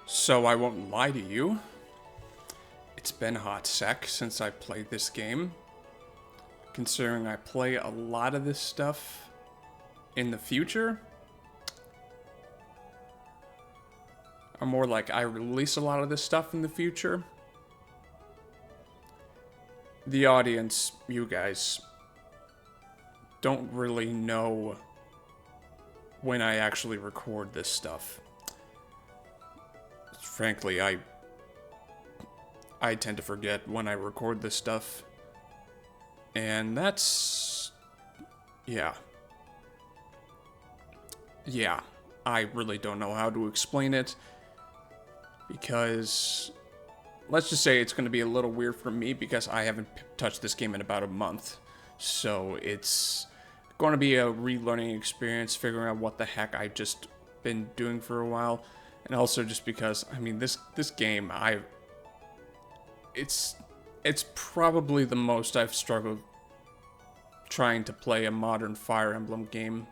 So I won't lie to you. It's been a hot sec since I played this game. Considering I play a lot of this stuff in the future. Or more like I release a lot of this stuff in the future. The audience, you guys, don't really know when I actually record this stuff. Frankly, I tend to forget when I record this stuff. And that's... yeah. Yeah, I really don't know how to explain it. Because... let's just say it's going to be a little weird for me because I haven't touched this game in about a month. So it's going to be a relearning experience, figuring out what the heck I've just been doing for a while. And also just because, I mean, this game, it's probably the most I've struggled trying to play a modern Fire Emblem game.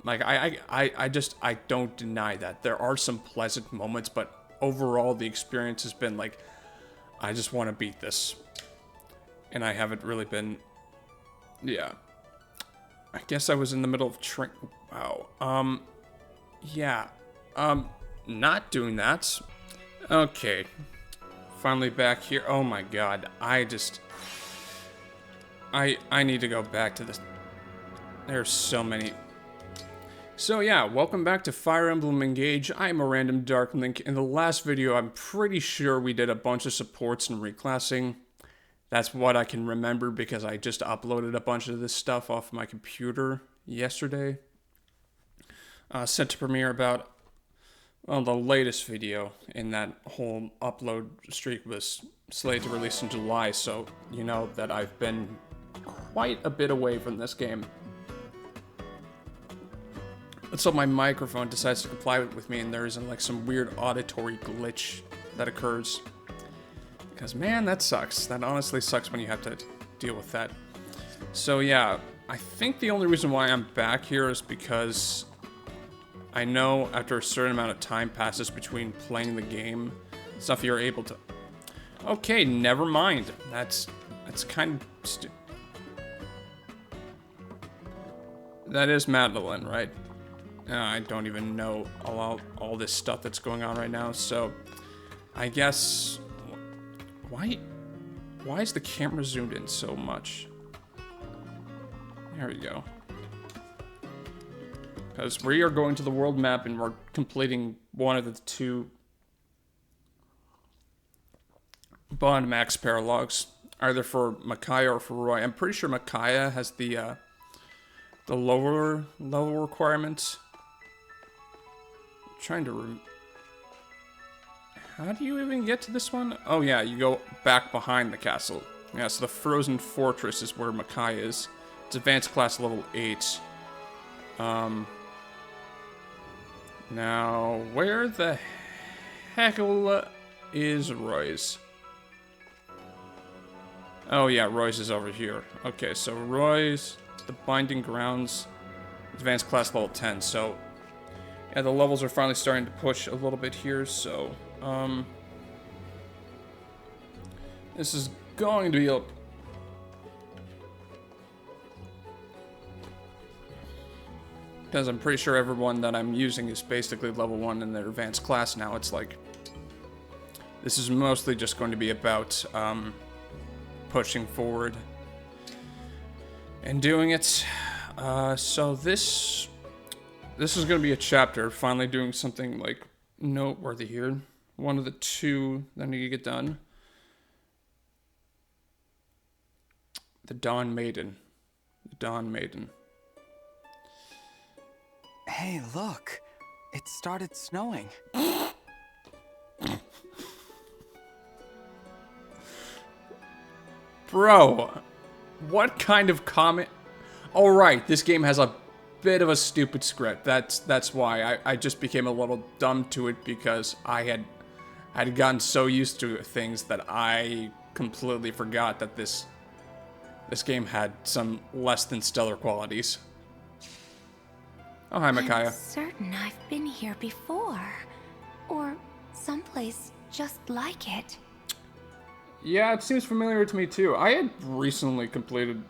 Like, I don't deny that. There are some pleasant moments, but overall the experience has been like, I just want to beat this. And I haven't really been, yeah. I guess I was in the middle of wow. Yeah. Not doing that. Okay. Finally back here. Oh my god. I need to go back to this. There's so many. So yeah, welcome back to Fire Emblem Engage. I'm a random Dark Link. In the last video, I'm pretty sure we did a bunch of supports and reclassing. That's what I can remember because I just uploaded a bunch of this stuff off my computer yesterday. Set to premiere about, well, the latest video in that whole upload streak was slated to release in July, so you know that I've been quite a bit away from this game. So my microphone decides to comply with me and there isn't like some weird auditory glitch that occurs. Because man, that sucks. That honestly sucks when you have to deal with that. So yeah, I think the only reason why I'm back here is because I know after a certain amount of time passes between playing the game, stuff you're able to... okay, never mind. That's kind of that is Madeline, right? I don't even know all this stuff that's going on right now, so I guess... why is the camera zoomed in so much? There we go. Because we are going to the world map and we're completing one of the two bond max paralogs, either for Micaiah or for Roy. I'm pretty sure Micaiah has the lower level requirements. Trying to how do you even get to this one? Oh yeah, you go back behind the castle. Yeah, so the Frozen Fortress is where Micaiah is. It's advanced class level 8. Now, where the heckle is Roy's? Oh yeah, Roy's is over here. Okay, so Roy's, the Binding Grounds, advanced class level 10, so... yeah, the levels are finally starting to push a little bit here, so, this is going to be a... because I'm pretty sure everyone that I'm using is basically level 1 in their advanced class now. It's like... this is mostly just going to be about, pushing forward and doing it. So this is going to be a chapter, finally doing something, like, noteworthy here. One of the two that I need to get done. The Dawn Maiden. The Dawn Maiden. Hey, look. It started snowing. Bro, what kind of comment? Alright, this game has a bit of a stupid script. That's why I just became a little dumb to it because I had gotten so used to things that I completely forgot that this game had some less than stellar qualities. Oh, hi, Micaiah. I'm certain I've been here before. Or place just like it. Yeah, it seems familiar to me too. I had recently completed...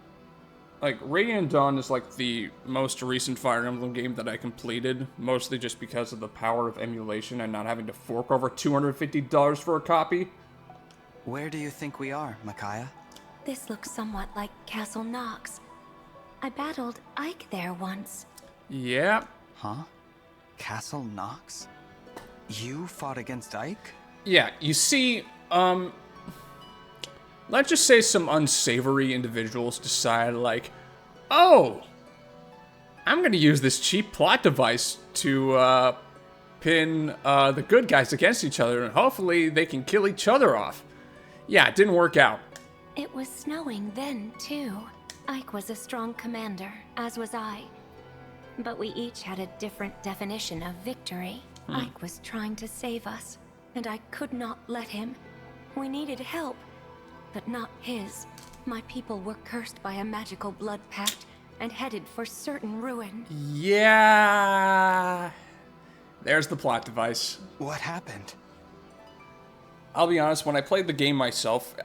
Like, Radiant Dawn is like the most recent Fire Emblem game that I completed, mostly just because of the power of emulation and not having to fork over $250 for a copy. Where do you think we are, Micaiah? This looks somewhat like Castle Nox. I battled Ike there once. Yeah. Huh? Castle Nox? You fought against Ike? Yeah, you see, let's just say some unsavory individuals decide, like, oh, I'm gonna use this cheap plot device to, pin, the good guys against each other, and hopefully they can kill each other off. Yeah, it didn't work out. It was snowing then, too. Ike was a strong commander, as was I. But we each had a different definition of victory. Ike was trying to save us, and I could not let him. We needed help, but not his. My people were cursed by a magical blood pact and headed for certain ruin. Yeah. There's the plot device. What happened? I'll be honest, when I played the game myself,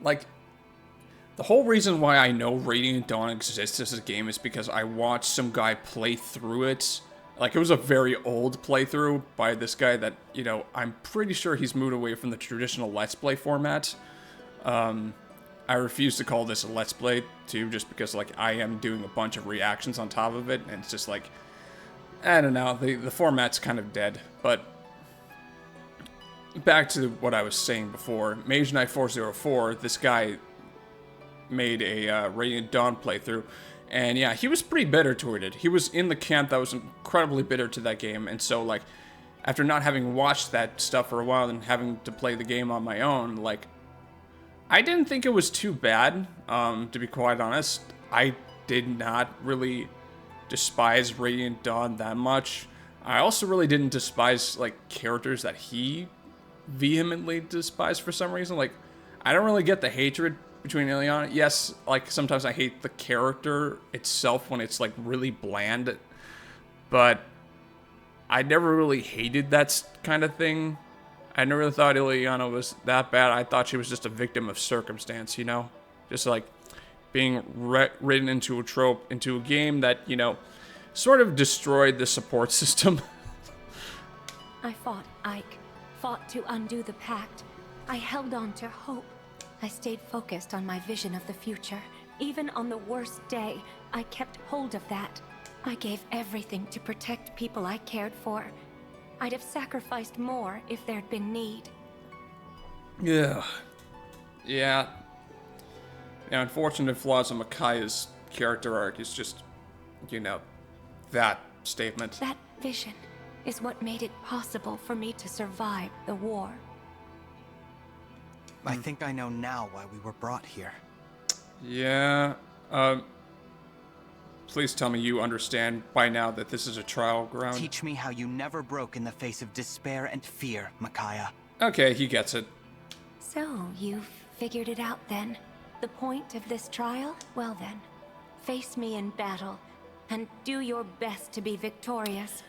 the whole reason why I know Radiant Dawn exists as a game is because I watched some guy play through it. Like, it was a very old playthrough by this guy that, you know, I'm pretty sure he's moved away from the traditional Let's Play format. I refuse to call this a Let's Play, too, just because, like, I am doing a bunch of reactions on top of it, and it's just like, I don't know, the format's kind of dead. But back to what I was saying before, Mage Knight 404, this guy made a Radiant Dawn playthrough, and yeah, he was pretty bitter toward it. He was in the camp that was incredibly bitter to that game, and so, like, after not having watched that stuff for a while and having to play the game on my own, like, I didn't think it was too bad, to be quite honest. I did not really despise Radiant Dawn that much. I also really didn't despise, like, characters that he vehemently despised for some reason. Like, I don't really get the hatred between Ileana. Yes, like, sometimes I hate the character itself when it's, like, really bland, but I never really hated that kind of thing. I never really thought Ileana was that bad. I thought she was just a victim of circumstance, you know? Just, like, being written into a trope, into a game that, you know, sort of destroyed the support system. I fought Ike, fought to undo the pact. I held on to hope. I stayed focused on my vision of the future. Even on the worst day, I kept hold of that. I gave everything to protect people I cared for. I'd have sacrificed more if there'd been need. Yeah. Yeah. The unfortunate flaws of Micaiah's character arc is just, you know, that statement. That vision is what made it possible for me to survive the war. I think I know now why we were brought here. Yeah. Please tell me you understand by now that this is a trial ground. Teach me how you never broke in the face of despair and fear, Micaiah. Okay, he gets it. So, you've figured it out then? The point of this trial? Well then, face me in battle, and do your best to be victorious.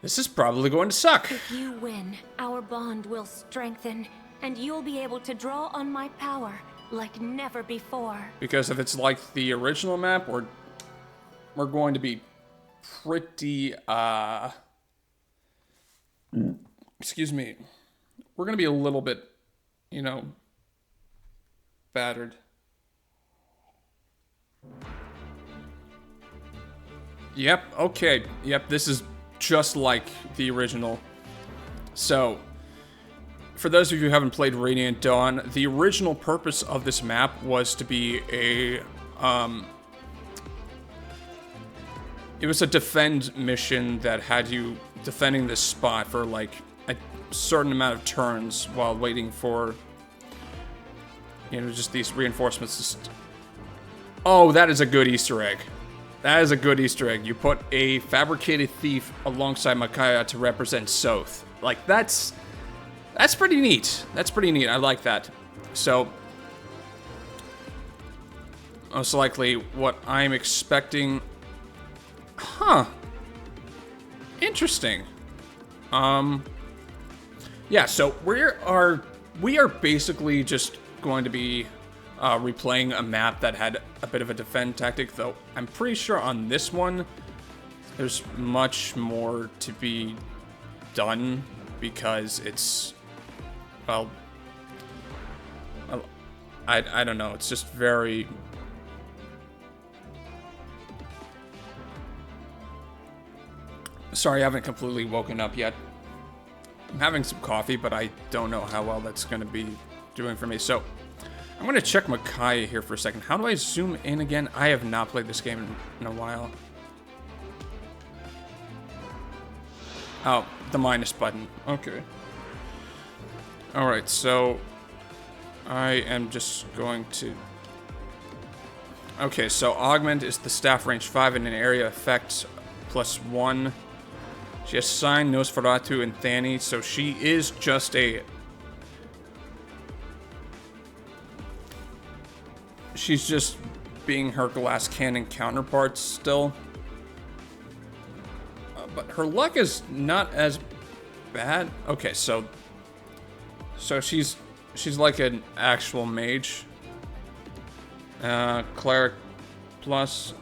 This is probably going to suck. If you win, our bond will strengthen, and you'll be able to draw on my power like never before. Because if it's like the original map, we're going to be pretty, excuse me. We're going to be a little bit, you know, battered. Yep, okay. Yep, this is just like the original. So, for those of you who haven't played Radiant Dawn, the original purpose of this map was to be a, it was a defend mission that had you defending this spot for, like, a certain amount of turns while waiting for, you know, just these reinforcements. Oh, that is a good Easter egg. That is a good Easter egg. You put a fabricated thief alongside Micaiah to represent Soth. Like, that's pretty neat. That's pretty neat. I like that. So, most likely what I'm expecting... Huh. Interesting. yeah, so we are basically just going to be replaying a map that had a bit of a defend tactic, though I'm pretty sure on this one there's much more to be done because it's, well, I don't know, it's just very... Sorry, I haven't completely woken up yet. I'm having some coffee, but I don't know how well that's going to be doing for me. So, I'm going to check Micaiah here for a second. How do I zoom in again? I have not played this game in a while. Oh, the minus button. Okay. Alright, so I am just going to... Okay, so Augment is the staff range 5 in an area effect +1. She has Sign, Nosferatu, and Thani, so she is just a... She's just being her glass cannon counterpart still. But her luck is not as bad. Okay, so she's like an actual mage. Cleric plus.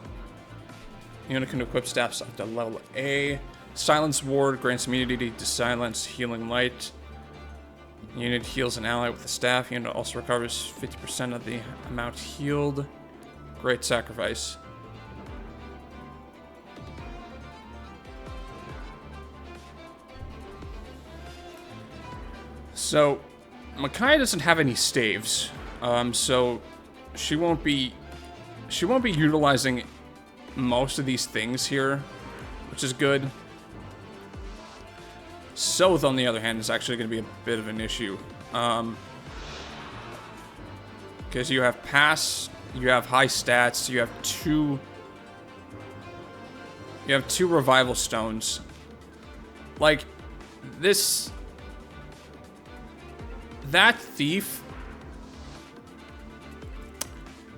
Unit can equip staffs up to level A. Silence Ward grants immunity to silence, healing light. Unit heals an ally with the staff. Unit also recovers 50% of the amount healed. Great sacrifice. So, Micaiah doesn't have any staves, so she won't be utilizing most of these things here, which is good. Soth, on the other hand, is actually going to be a bit of an issue, because you have pass, you have high stats, you have two revival stones. Like this. That thief,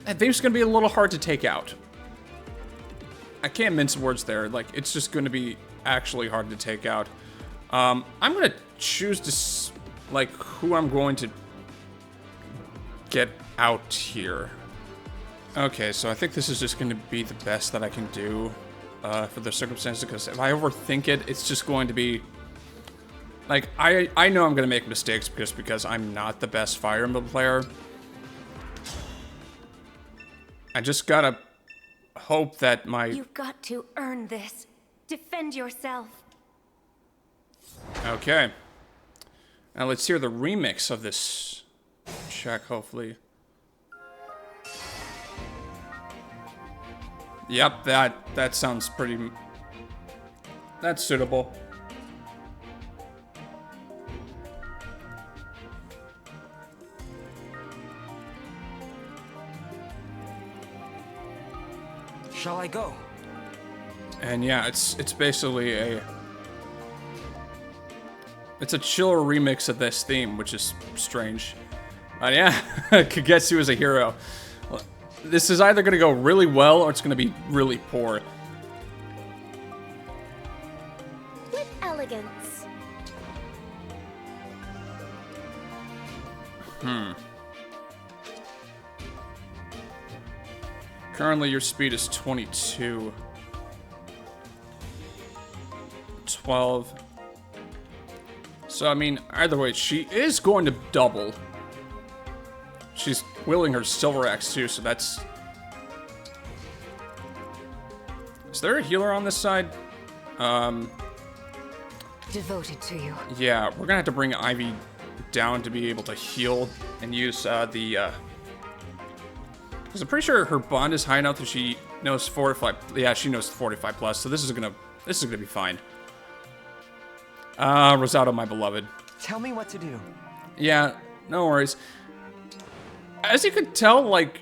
I think it's going to be a little hard to take out. I can't mince words there. Like, it's just going to be actually hard to take out. I'm going to choose to, like, who I'm going to get out here. Okay, so I think this is just going to be the best that I can do for the circumstances, because if I overthink it, it's just going to be... Like, I know I'm going to make mistakes because I'm not the best Fire Emblem player. I just gotta hope that my... You've got to earn this. Defend yourself. Okay. Now let's hear the remix of this check, hopefully. Yep, that sounds pretty... That's suitable. Shall I go? And yeah, it's basically it's a chiller remix of this theme, which is strange. But yeah, Kagetsu is a hero. This is either going to go really well or it's going to be really poor. With elegance. Currently, your speed is 22. 12. So, I mean, either way, she is going to double. She's wielding her Silver Axe, too, so that's... Is there a healer on this side? Devoted to you. Yeah, we're gonna have to bring Ivy down to be able to heal and use the... Because I'm pretty sure her bond is high enough that she knows Fortify. Yeah, she knows 45 plus, so this is gonna be fine. Rosado, my beloved. Tell me what to do. Yeah, no worries. As you can tell, like,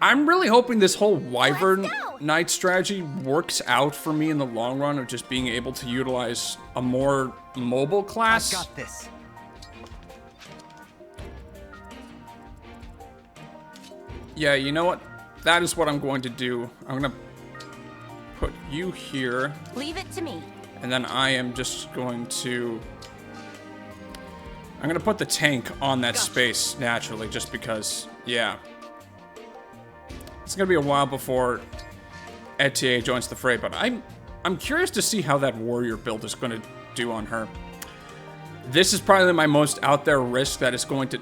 I'm really hoping this whole Wyvern Knight strategy works out for me in the long run of just being able to utilize a more mobile class. I've got this. Yeah, you know what? That is what I'm going to do. I'm gonna put you here. Leave it to me. And then I am just going to I'm gonna put the tank on that space naturally, just because, yeah. It's gonna be a while before ETA joins the fray, but I'm curious to see how that warrior build is gonna do on her. This is probably my most out there risk that is going to...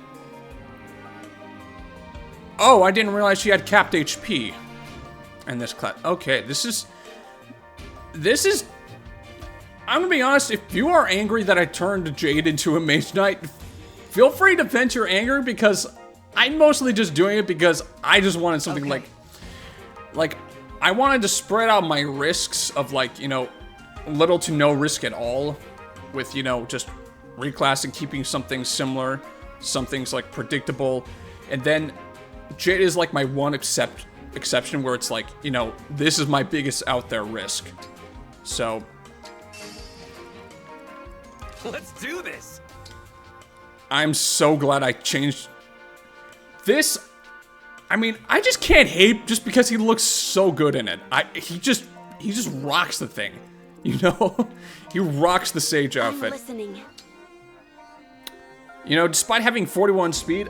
Oh, I didn't realize she had capped HP in this class. Okay, this is... I'm gonna be honest, if you are angry that I turned Jade into a Mage Knight, feel free to vent your anger, because I'm mostly just doing it because I just wanted something like, I wanted to spread out my risks of, like, you know, little to no risk at all with, you know, just reclassing, keeping something similar, some things like predictable, and then Jade is like my one exception where it's like, you know, this is my biggest out there risk. So Let's do this. I'm so glad I changed this. I mean, I just can't hate just because he looks so good in it. He just rocks the thing, you know? He rocks the Sage outfit. I'm listening. You know, despite having 41 speed,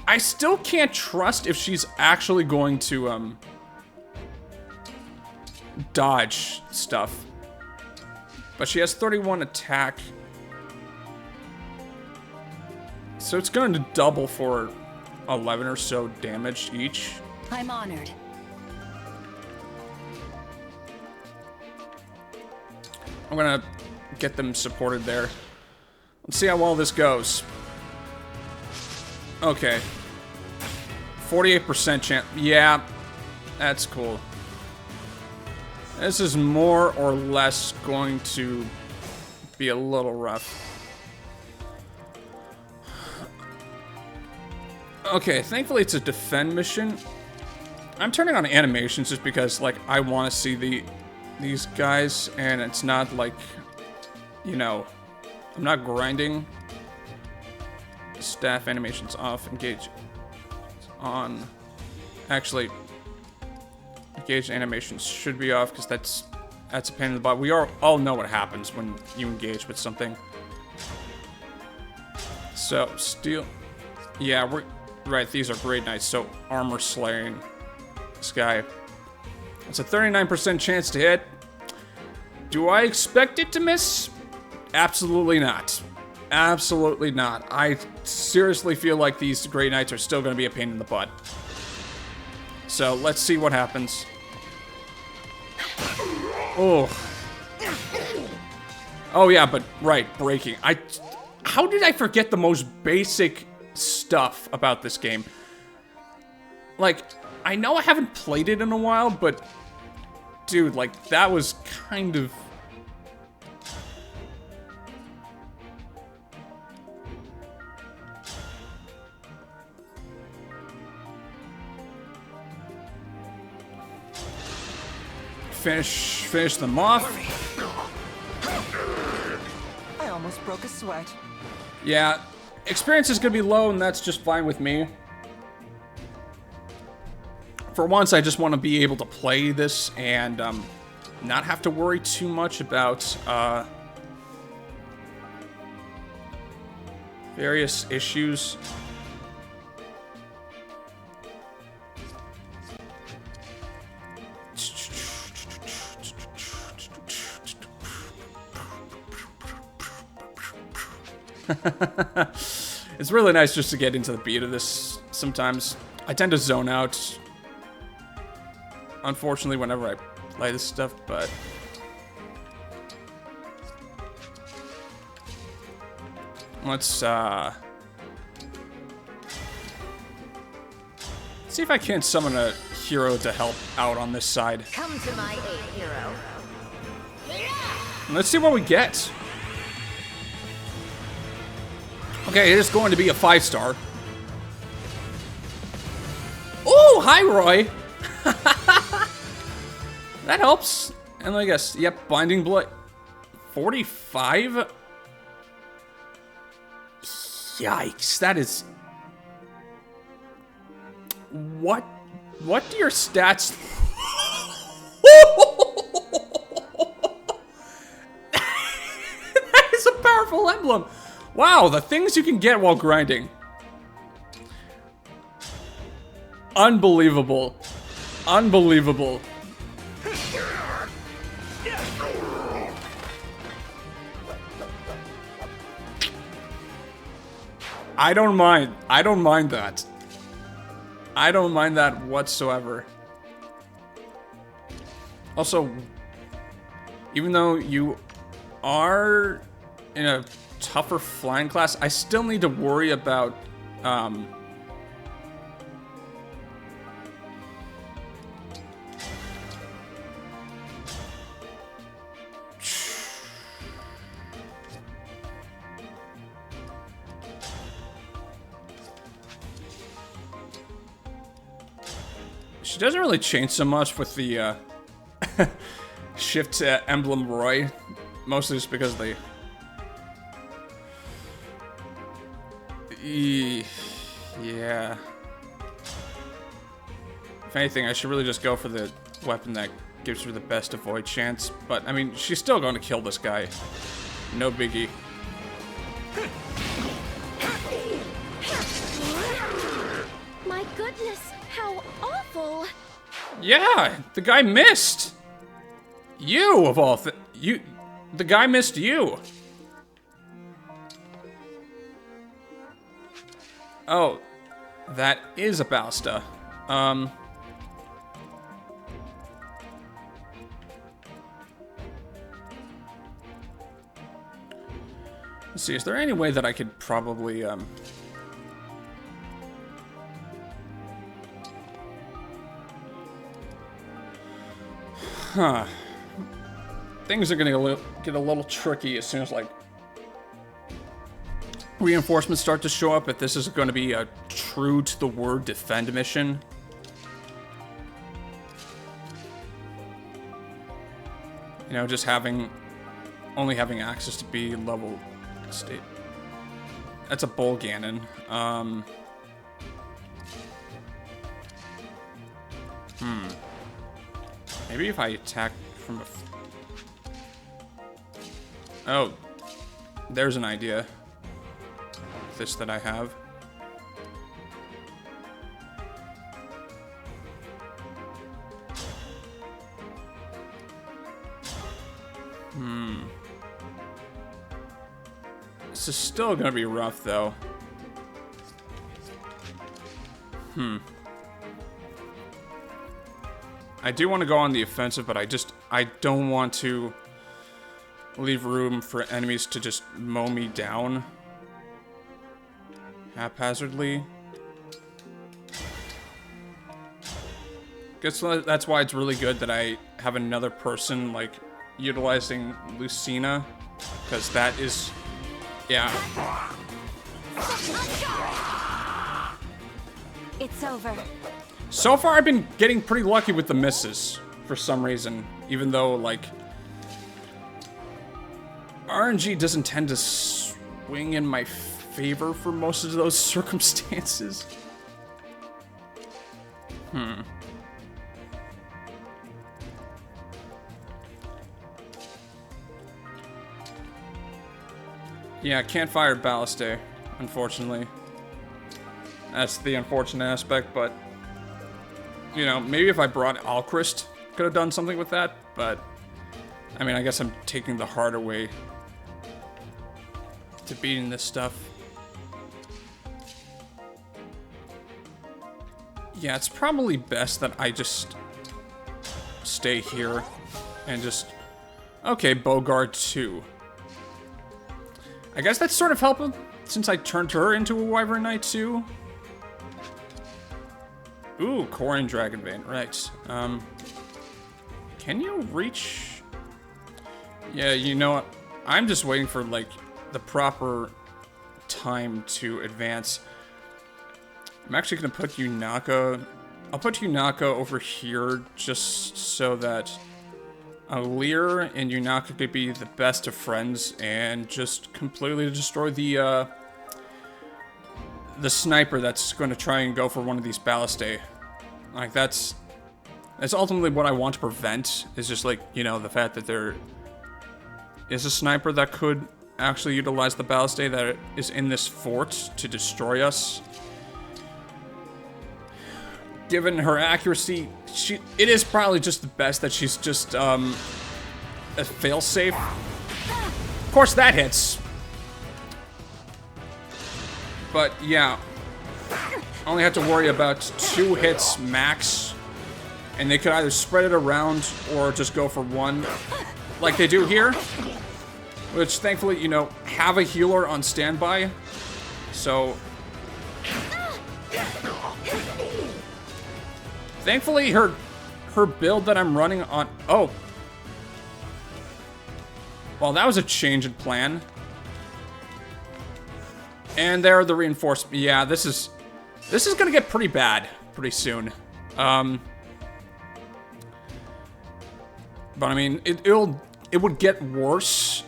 I still can't trust if she's actually going to dodge stuff. But she has 31 attack. So it's going to double for 11 or so damage each. I'm honored. I'm gonna get them supported there. Let's see how well this goes. Okay. 48% chance. Yeah, that's cool. This is more or less going to be a little rough. Okay, thankfully it's a defend mission. I'm turning on animations just because, like, I want to see these guys, and it's not like, you know, I'm not grinding. Staff animations off, engage on. Actually, engage animations should be off because that's a pain in the butt. We all know what happens when you engage with something. So steel, yeah, we're right. These are great knights. So armor slaying this guy. It's a 39% chance to hit. Do I expect it to miss? Absolutely not. Absolutely not. I seriously feel like these Grey Knights are still going to be a pain in the butt. So let's see what happens. Oh. Oh yeah, but right, breaking. How did I forget the most basic stuff about this game? Like, I know I haven't played it in a while, but dude, like, that was kind of... Finish them off. I almost broke a sweat. Yeah, experience is gonna be low, and that's just fine with me. For once, I just want to be able to play this and not have to worry too much about various issues. It's really nice just to get into the beat of this sometimes. I tend to zone out, unfortunately, whenever I play this stuff, but... Let's see if I can't summon a hero to help out on this side. Come to my aid, hero. Let's see what we get. Okay, it is going to be a 5-star. Oh, hi, Roy. That helps. And I guess, yep, Binding Blood. 45? Yikes, that is... What do your stats... That is a powerful emblem. Wow, the things you can get while grinding. Unbelievable. Unbelievable. I don't mind. I don't mind that. I don't mind that whatsoever. Also, even though you are in a tougher flying class, I still need to worry about, she doesn't really change so much with the, shift to Emblem Roy. Mostly just because they... Yeah. If anything, I should really just go for the weapon that gives her the best avoid chance. But, I mean, she's still going to kill this guy. No biggie. My goodness, how awful! Yeah, the guy missed! You, of all the guy missed you! Oh, that is a ballista. Let's see, is there any way that I could probably, Huh. Things are gonna get a little tricky as soon as, like, reinforcements start to show up, if this is going to be a true to the word defend mission. You know, just only having access to B level state. That's a Bull Ganon. Maybe if I attack from oh, there's an idea. This that I have. This is still gonna be rough, though. I do want to go on the offensive, but I don't want to leave room for enemies to just mow me down haphazardly. Guess that's why it's really good that I have another person, like, utilizing Lucina, because that is, yeah. It's over. So far, I've been getting pretty lucky with the misses, for some reason, even though, like, RNG doesn't tend to swing in my favor for most of those circumstances. Yeah, can't fire Ballistae, unfortunately. That's the unfortunate aspect, but, you know, maybe if I brought Alchrist, could have done something with that, but, I mean, I guess I'm taking the harder way to beating this stuff. Yeah, it's probably best that I just stay here and just... Okay, Bogard 2. I guess that's sort of helping, since I turned her into a Wyvern Knight too. Ooh, Corian Dragonbane, right. Can you reach... Yeah, you know what? I'm just waiting for, like, the proper time to advance. I'm actually gonna put Yunaka... I'll put Yunaka over here just so that Lear and Yunaka could be the best of friends and just completely destroy the sniper that's going to try and go for one of these Ballistae. Like, that's ultimately what I want to prevent, is just, like, you know, the fact that there is a sniper that could actually utilize the ballast that is in this fort to destroy us. Given her accuracy, it is probably just the best that she's just a failsafe. Of course that hits. But yeah, only have to worry about 2 hits max, and they could either spread it around or just go for 1, like they do here. Which thankfully, you know, have a healer on standby. So thankfully, her build that I'm running on... Oh. Well, that was a change in plan. And there are the reinforcements. Yeah, this is gonna get pretty bad pretty soon. But I mean, it would get worse.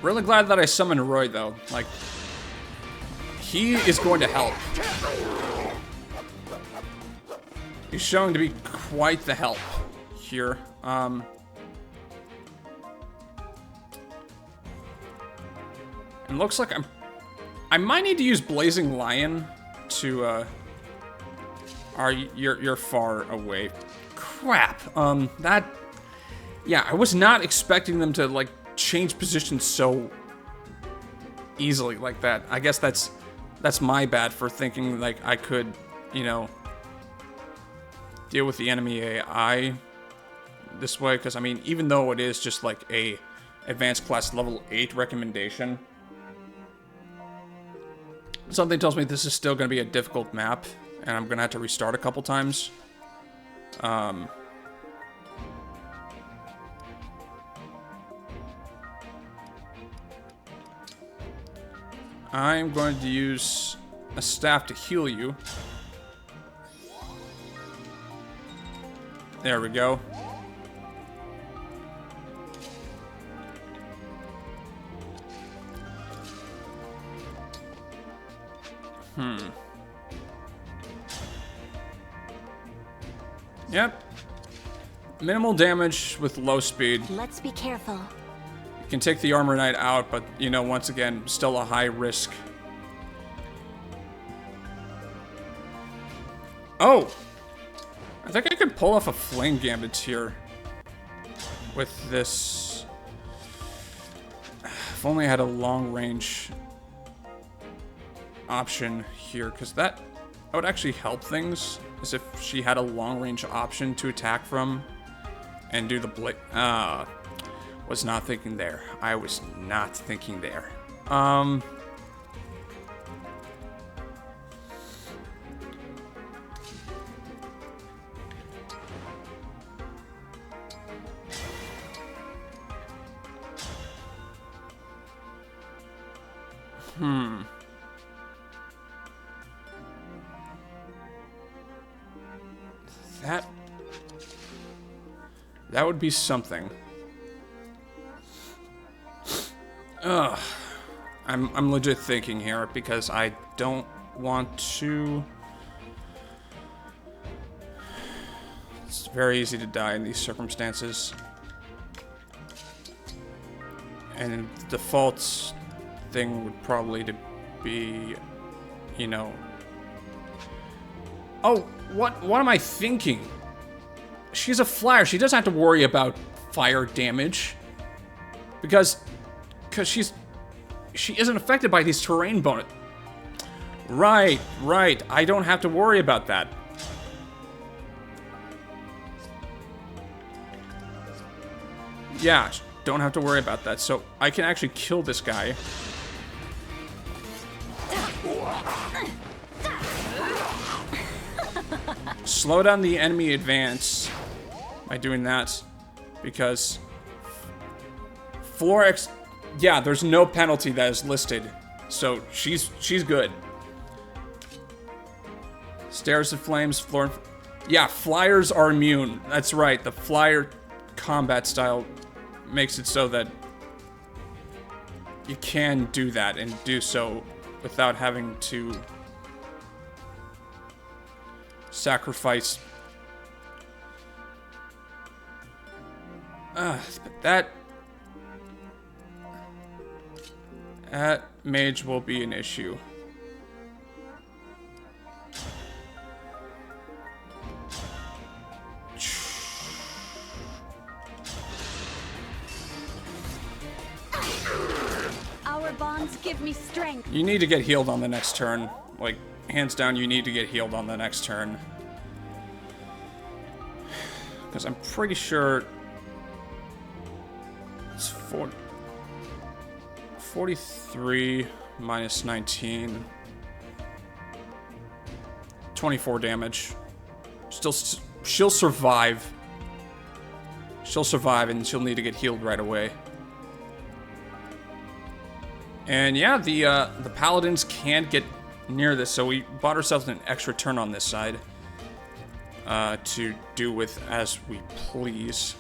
Really glad that I summoned Roy, though. Like, he is going to help. He's showing to be quite the help here. It looks like I might need to use Blazing Lion to, you're far away. Crap. Yeah, I was not expecting them to, like, change positions so easily like that. I guess that's my bad for thinking, like, I could, you know, deal with the enemy AI this way, because, I mean, even though it is just, like, a advanced class level 8 recommendation, something tells me this is still going to be a difficult map, and I'm going to have to restart a couple times. I'm going to use a staff to heal you. There we go. Yep. Minimal damage with low speed. Let's be careful. You can take the Armor Knight out, but, you know, once again, still a high risk. Oh! I think I could pull off a Flame Gambit here with this. If only I had a long range option here, because that would actually help things, as if she had a long range option to attack from and do the was not thinking there. I was not thinking there. That would be something. Ugh. I'm legit thinking here because I don't want to. It's very easy to die in these circumstances. And the default thing would probably to be, you know. Oh, what am I thinking? She's a flyer. She doesn't have to worry about fire damage because she isn't affected by these terrain bonus. Right. I don't have to worry about that. Yeah, don't have to worry about that. So I can actually kill this guy. Slow down the enemy advance by doing that, because Florex, yeah, there's no penalty that is listed, so she's good. Stairs of Flames, floor, yeah, flyers are immune. That's right, the flyer combat style makes it so that you can do that and do so without having to sacrifice. But that mage will be an issue. Our bonds give me strength. You need to get healed on the next turn. Like, hands down, you need to get healed on the next turn. Because I'm pretty sure it's 43 minus 19. 24 damage. She'll survive. She'll survive, and she'll need to get healed right away. And yeah, the paladins can't get near this, so we bought ourselves an extra turn on this side to do with as we please.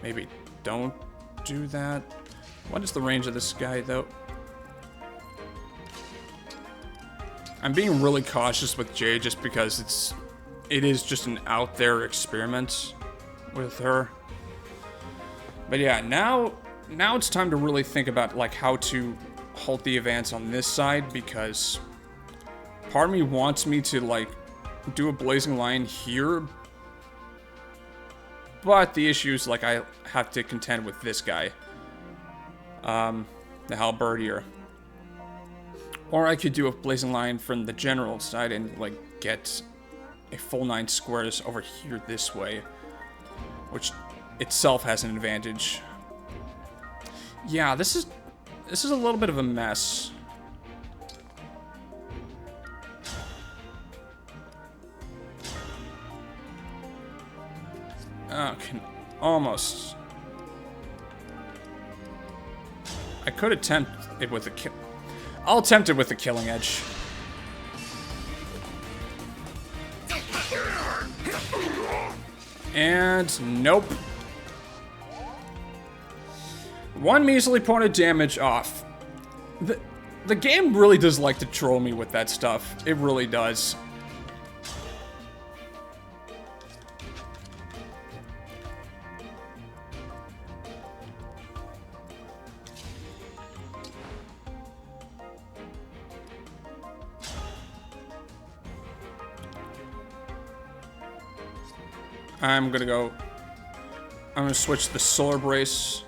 Maybe don't do that. What is the range of this guy, though? I'm being really cautious with Jade just because it is just an out there experiment with her. But yeah, now it's time to really think about like how to halt the advance on this side, because part of me wants me to like do a blazing line here, but the issue is like I have to contend with this guy, the halberdier. Or I could do a blazing line from the general side and like get a full 9 squares over here this way, which itself has an advantage. Yeah, this is a little bit of a mess. Can almost. I could attempt it with a kill. I'll attempt it with the killing edge. And nope. 1 measly point of damage off. The game really does like to troll me with that stuff. It really does. I'm gonna switch the solar brace.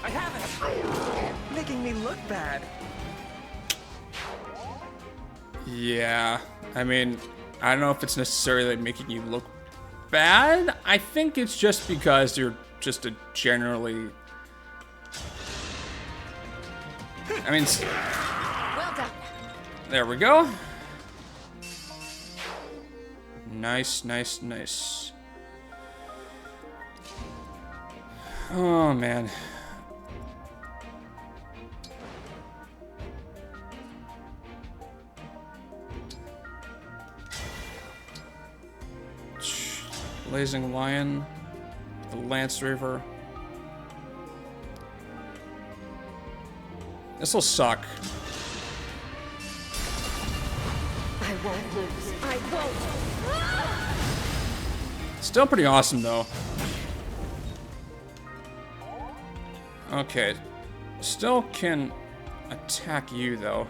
I have it! Making me look bad. Yeah, I mean, I don't know if it's necessarily making you look bad. I think it's just because you're just a generally... I mean... Well done. There we go. Nice, nice, nice. Oh, man. Blazing Lion. The Lance Raver. This'll suck. I won't lose. I won't. Still pretty awesome, though. Okay. Still can attack you, though.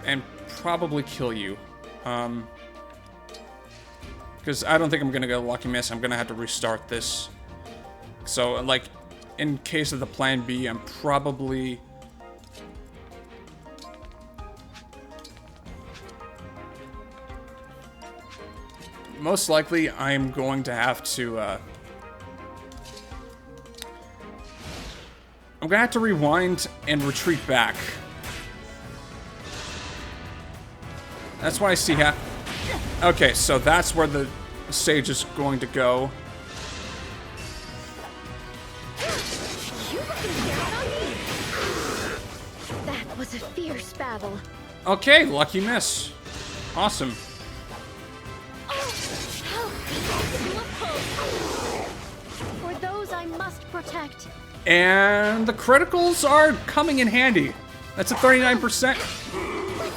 And probably kill you. Because I don't think I'm going to get a lucky miss. I'm going to have to restart this. So, like, in case of the plan B, I'm probably... most likely, I'm going to have to, I'm gonna have to rewind and retreat back. That's why I see how... Okay, so that's where the sage is going to go. That was a fierce battle. Okay, lucky miss. Awesome. I must protect. And the criticals are coming in handy. That's a 39%. Let's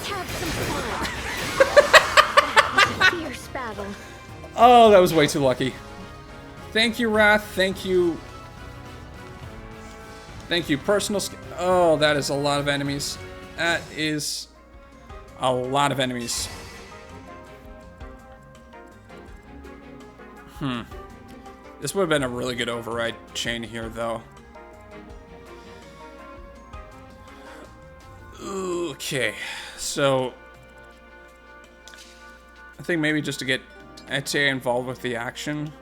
have some fun. That was a fierce battle. Oh, that was way too lucky. Thank you, Wrath. Thank you. Thank you, personal. Oh, that is a lot of enemies. That is a lot of enemies. This would have been a really good override chain here, though. Okay, so I think maybe just to get Ete involved with the action.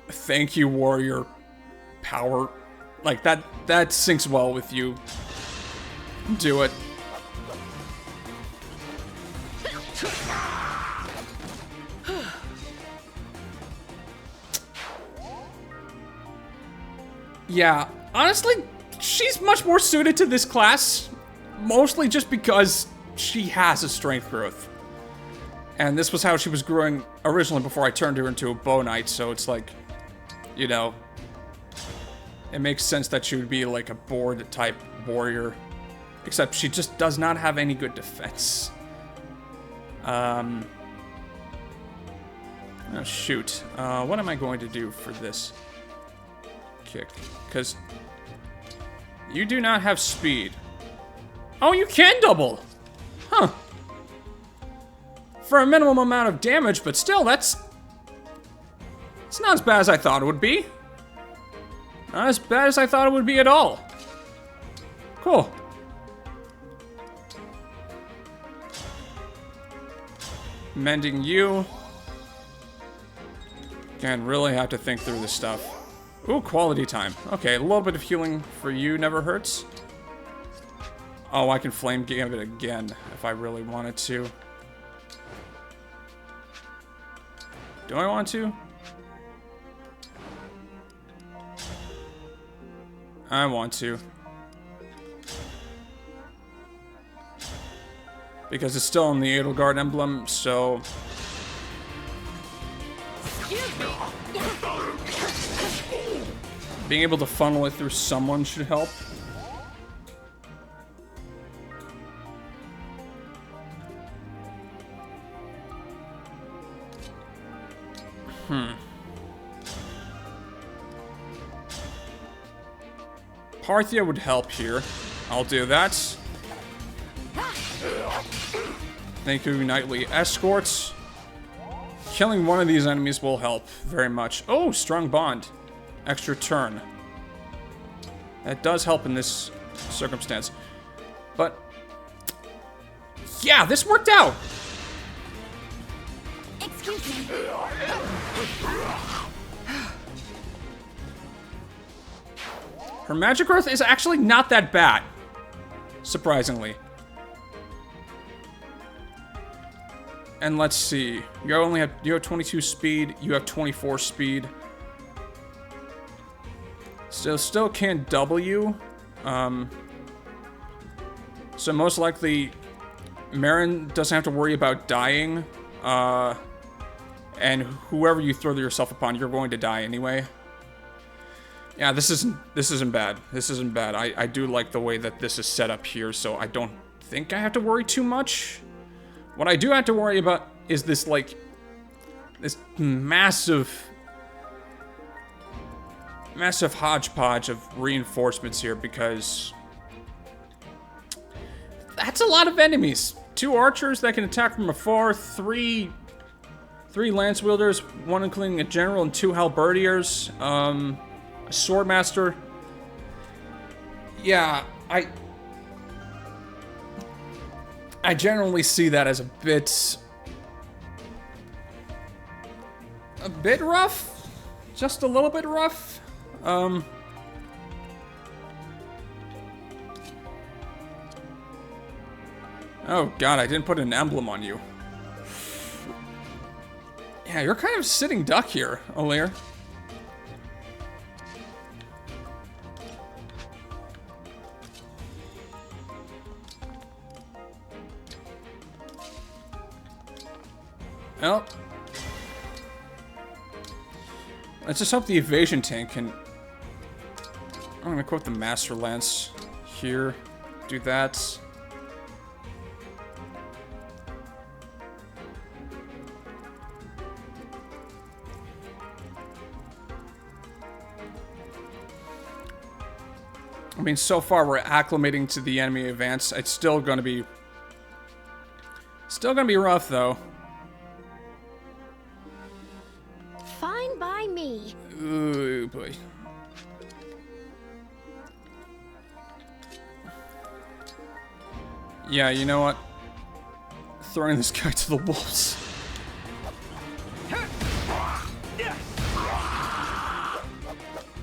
Thank you, warrior power. Like that syncs well with you. Do it. Yeah, honestly, she's much more suited to this class, mostly just because she has a strength growth. And this was how she was growing originally before I turned her into a bow knight, so it's like, you know, it makes sense that she would be like a board type warrior, except she just does not have any good defense. Oh shoot, what am I going to do for this kick? Because you do not have speed. Oh, you can double! Huh. For a minimum amount of damage, but still, it's not as bad as I thought it would be. Not as bad as I thought it would be at all. Cool. Mending you. Again, really have to think through this stuff. Ooh, quality time. Okay, a little bit of healing for you never hurts. Oh, I can flame gambit again if I really wanted to. Do I want to? I want to. Because it's still in the Edelgard emblem, so... being able to funnel it through someone should help. Parthia would help here. I'll do that. Thank you, Knightly Escorts. Killing one of these enemies will help very much. Oh, strong bond. Extra turn. That does help in this circumstance. But, yeah, this worked out. Excuse me. Her magic growth is actually not that bad, surprisingly. And let's see, you have 22 speed, you have 24 speed. So still can't double you. So most likely, Marin doesn't have to worry about dying. And whoever you throw yourself upon, you're going to die anyway. Yeah, this isn't bad. This isn't bad. I do like the way that this is set up here, so I don't think I have to worry too much. What I do have to worry about is this, like, this massive hodgepodge of reinforcements here, because that's a lot of enemies. 2 archers that can attack from afar, 3 lance wielders, 1 including a general, and 2 halberdiers, a swordmaster. Yeah, I generally see that as a bit rough, just a little bit rough. Oh god, I didn't put an emblem on you. Yeah, you're kind of sitting duck here, Olir. Well, let's just hope the evasion tank can... I'm going to equip the Master Lance here. Do that. I mean, so far we're acclimating to the enemy advance. It's still gonna be rough, though. Fine by me. Ooh, boy. Yeah, you know what? Throwing this guy to the wolves.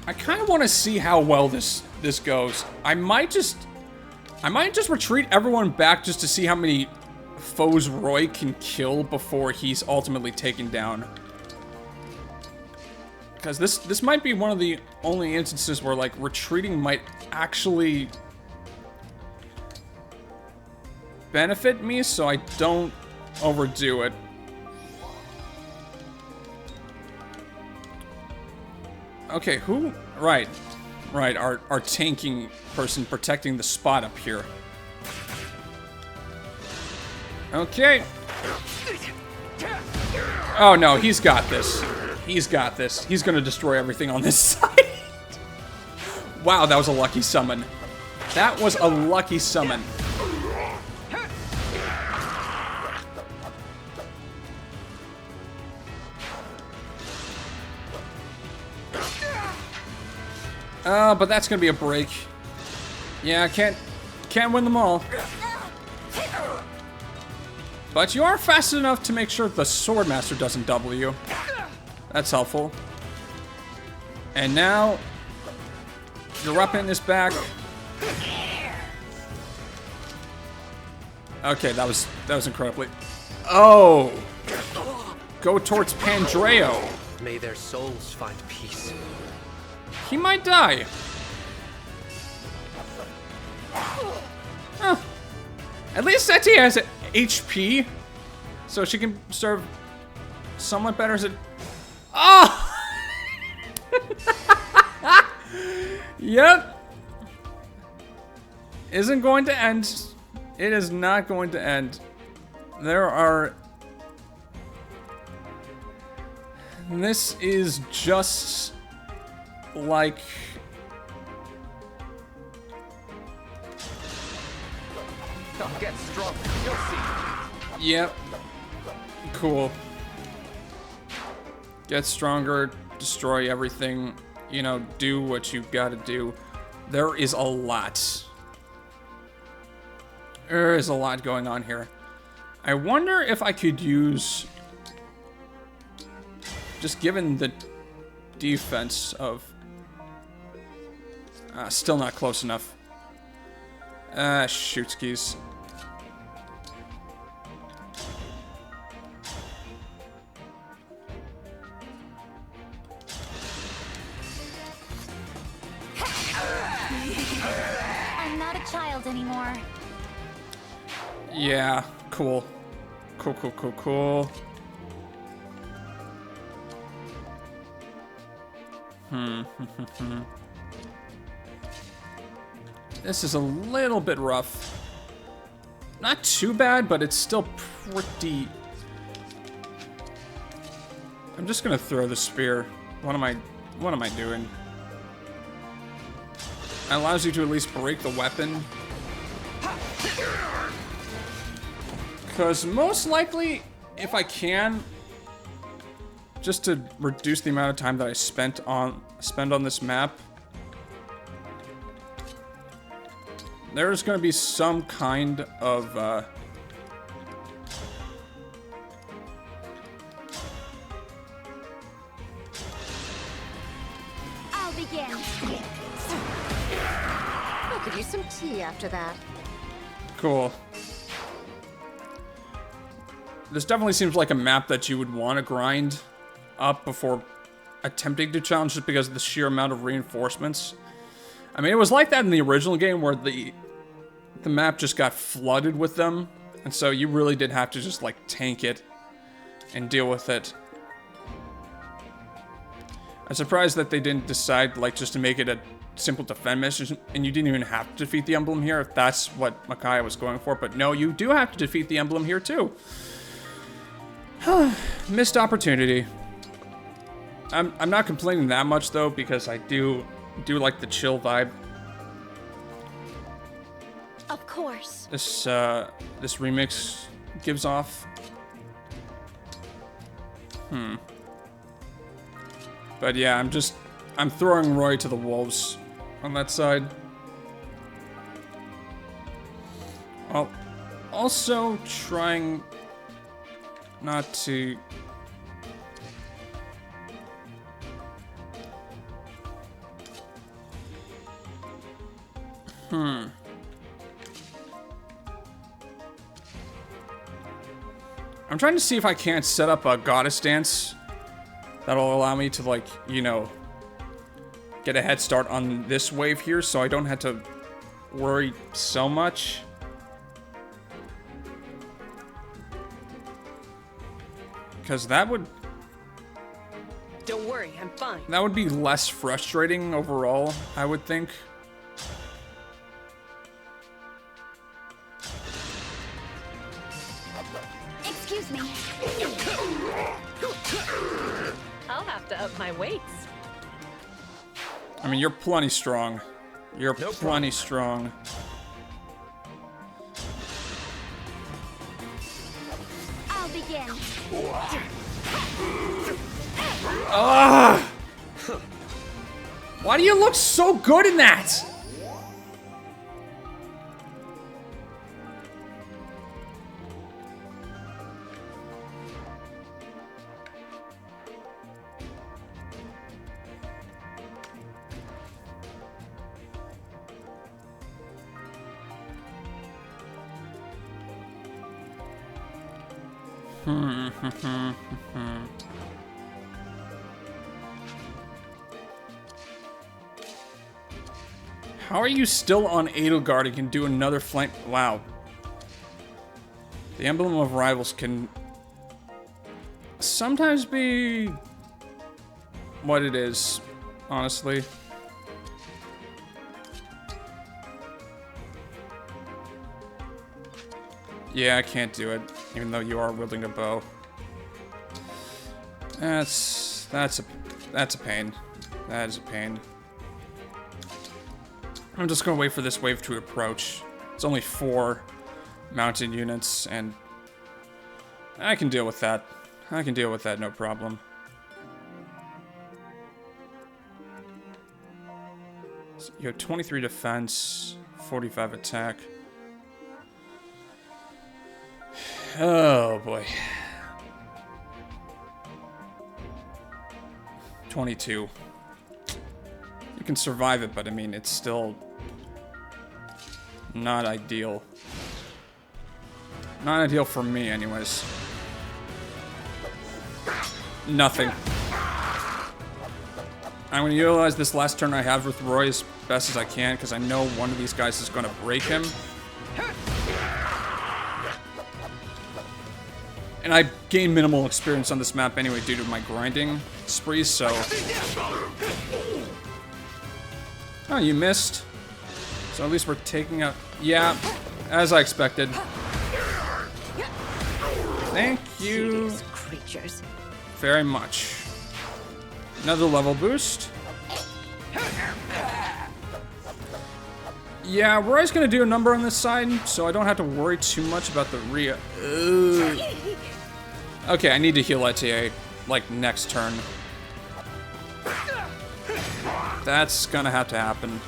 I kind of want to see how well this goes. I might just retreat everyone back just to see how many foes Roy can kill before he's ultimately taken down. Because this might be one of the only instances where, like, retreating might actually benefit me, so I don't overdo it. Okay, who? Right, our tanking person protecting the spot up here. Okay. Oh no, he's got this. He's got this. He's gonna destroy everything on this side. Wow, that was a lucky summon. That was a lucky summon. But that's gonna be a break. Yeah, can't win them all. But you are fast enough to make sure the Swordmaster doesn't double you. That's helpful. And now your weapon is back. Okay, that was incredibly. Oh, go towards Pandreo. May their souls find peace. He might die. Huh. At least Seti has HP, so she can serve somewhat better as a... Oh! Yep. Isn't going to end. It is not going to end. There are... This is just... like... I'll get strong. You'll see. Yep. Cool. Get stronger, destroy everything, you know, do what you gotta do. There is a lot. There is a lot going on here. I wonder if I could use... Just given the defense of... still not close enough. Shootskis. I'm not a child anymore. Yeah, cool. Cool. This is a little bit rough. Not too bad, but it's still pretty... I'm just gonna throw the spear. What am I doing? It allows you to at least break the weapon. Because most likely, if I can, just to reduce the amount of time that I spend on this map, there's going to be some kind of I'll begin. I could use some tea after that. cool. This definitely seems like a map that you would want to grind up before attempting to challenge, just because of the sheer amount of reinforcements. I mean, it was like that in the original game where the map just got flooded with them, and so you really did have to just like tank it and deal with it. I'm surprised that they didn't decide, like, just to make it a simple defend mission, and you didn't even have to defeat the emblem here if that's what Micaiah was going for. But no, you do have to defeat the emblem here too. Missed opportunity. I'm not complaining that much though, because I do like the chill vibe. Of course. This remix gives off. But yeah, I'm throwing Roy to the wolves on that side. While also trying not to... I'm trying to see if I can't set up a goddess dance that'll allow me to, like, you know, get a head start on this wave here so I don't have to worry so much. Because that would... Don't worry, I'm fine. That would be less frustrating overall, I would think. Excuse me. I'll have to up my weights. I mean, you're plenty strong. You're plenty strong. I'll begin. Ah! Why do you look so good in that? How are you still on Edelgard and can do another flank? Wow. The Emblem of Rivals can sometimes be what it is, honestly. Yeah, I can't do it, even though you are wielding a bow. That's a pain. That is a pain. I'm just gonna wait for this wave to approach. It's only 4 mounted units, and I can deal with that. I can deal with that, no problem. So you have 23 defense, 45 attack. Oh boy. 22. You can survive it, but I mean, it's still not ideal. Not ideal for me, anyways. Nothing. I'm going to utilize this last turn I have with Roy as best as I can, because I know one of these guys is going to break him. And I gain minimal experience on this map anyway due to my grinding sprees, so... Oh, you missed. So at least we're taking out... Yeah, as I expected. Thank you Creatures. very much. Another level boost. Yeah, Roy's gonna do a number on this side, so I don't have to worry too much about the Rhea. Okay, I need to heal ETA, like, next turn. That's gonna have to happen.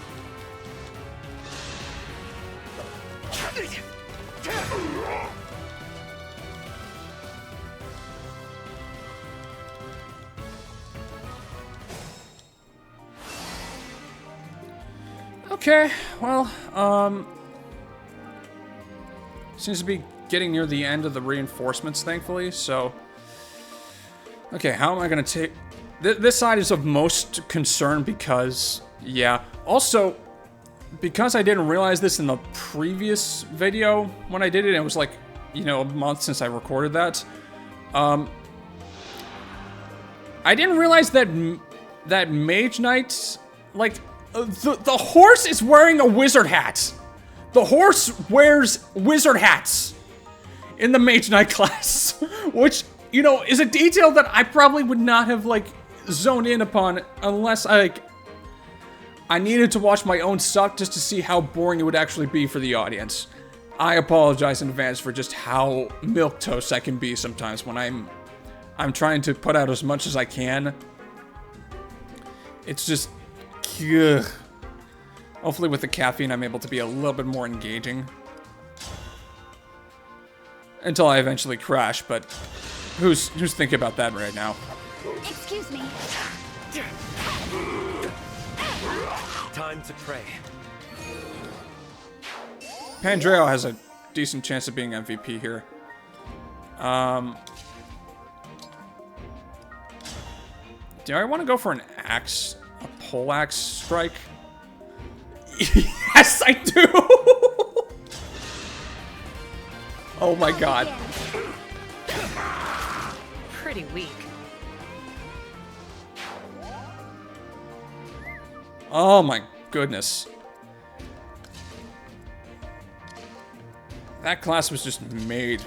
Okay, well, seems to be getting near the end of the reinforcements, thankfully, so... Okay, how am I gonna take... This side is of most concern because... Yeah. Also, because I didn't realize this in the previous video when I did it, it was like, you know, a month since I recorded that. I didn't realize that that Mage Knight, like, the horse is wearing a wizard hat. The horse wears wizard hats in the Mage Knight class, which, you know, is a detail that I probably would not have, like, zoned in upon unless, like, I needed to watch my own suck just to see how boring it would actually be for the audience. I apologize in advance for just how milquetoast I can be sometimes when I'm trying to put out as much as I can. It's just, ugh. Hopefully with the caffeine I'm able to be a little bit more engaging. Until I eventually crash, but who's thinking about that right now? Excuse me. Time to pray. Pandreo has a decent chance of being MVP here. Do I want to go for an axe? A pole axe strike? Yes, I do! Oh my god. Pretty weak. Oh my goodness. That class was just made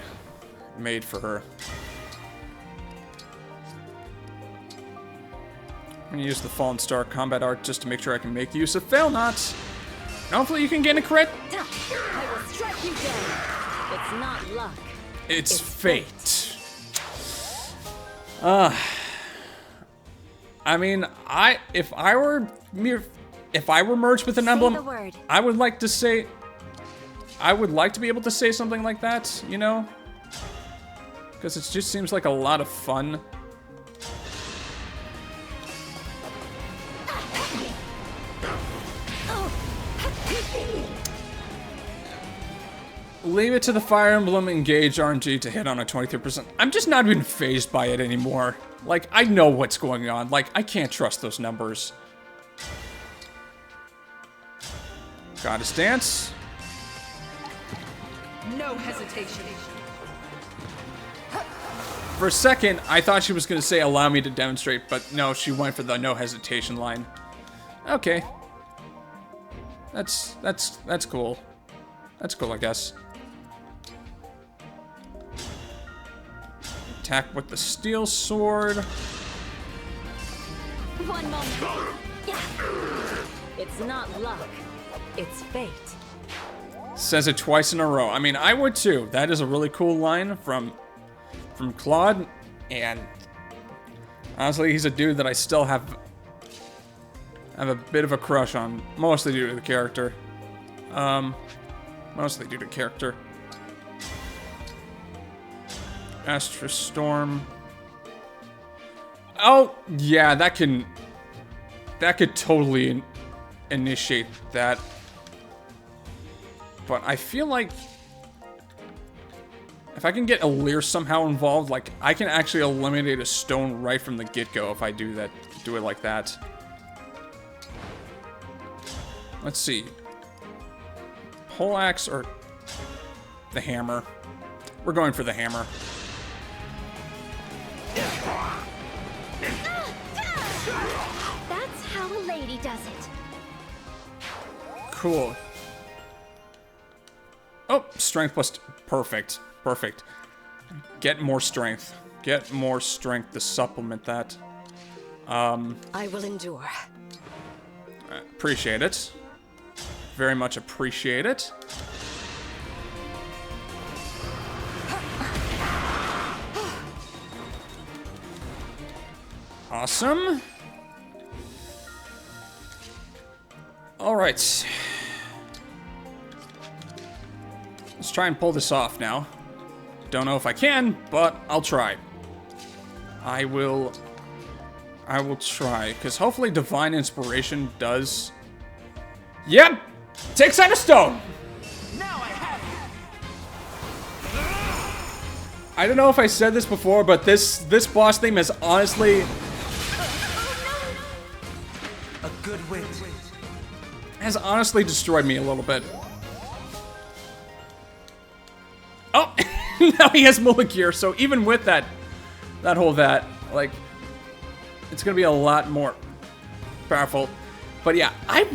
for her. I'm gonna use the Fallen Star combat art just to make sure I can make use of fail knots. And hopefully you can get a crit. I will strike you down. It's not luck. It's fate. I mean, if I were merged with an Say emblem, the word. I would like to be able to say something like that, you know? Because it just seems like a lot of fun. Leave it to the Fire Emblem Engage RNG to hit on a 23%. I'm just not even fazed by it anymore. Like, I know what's going on. Like, I can't trust those numbers. Goddess Dance. No hesitation. For a second, I thought she was going to say, allow me to demonstrate, but no, she went for the no hesitation line. Okay. That's cool. That's cool, I guess. Attack with the steel sword. One moment. It's not luck. It's fate. Says it twice in a row. I mean, I would too. That is a really cool line from Claude, and honestly, he's a dude that I still have a bit of a crush on, mostly due to the character. Mostly due to character. Astra Storm. Oh, yeah, that could totally initiate that. But I feel like if I can get Alir somehow involved, like, I can actually eliminate a stone right from the get-go if I do it like that. Let's see. Poleaxe or the hammer? We're going for the hammer. That's how a lady does it. Cool. Oh, strength plus... Perfect. Perfect. Get more strength. Get more strength to supplement that. I will endure. Appreciate it. Very much appreciate it. Awesome. All right. Let's try and pull this off now. Don't know if I can, but I'll try. I will try, because hopefully Divine Inspiration does... Yep! Takes out a stone! I don't know if I said this before, but this boss theme is honestly... A good win. has honestly destroyed me a little bit. Oh! Now he has Mullah gear, so even with that, like... It's gonna be a lot more powerful. But yeah, I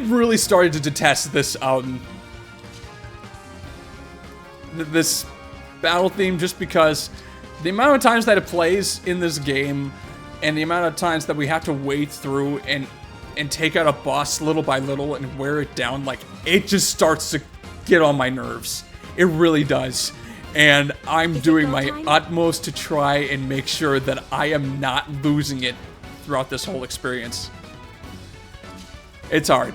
really started to detest this this battle theme just because the amount of times that it plays in this game and the amount of times that we have to wade through and take out a boss little by little and wear it down, like, it just starts to get on my nerves. It really does. And I'm doing my utmost to try and make sure that I am not losing it throughout this whole experience. It's hard.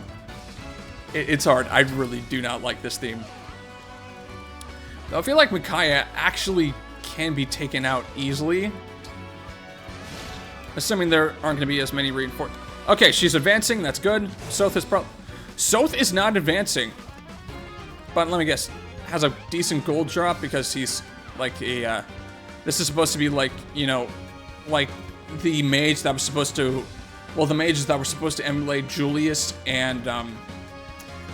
It's hard. I really do not like this theme. Though I feel like Micaiah actually can be taken out easily. Assuming there aren't going to be as many reinforcements. Okay, she's advancing. That's good. Soth is not advancing. But let me guess. Has a decent gold drop because he's like a... this is supposed to be like, you know, like the mage that was supposed to... Well, the mages that were supposed to emulate Julius and...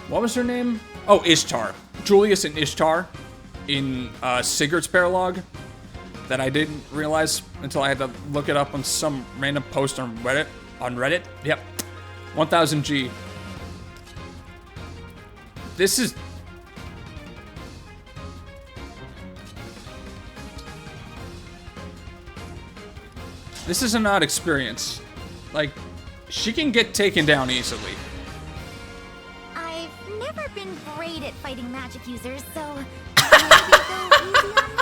what was her name? Oh, Ishtar. Julius and Ishtar in Sigurd's paralogue. That I didn't realize until I had to look it up on some random post on Reddit. On Reddit? Yep. 1000 G. This is... This is an odd experience. Like, she can get taken down easily. I've never been great at fighting magic users, so maybe go easy on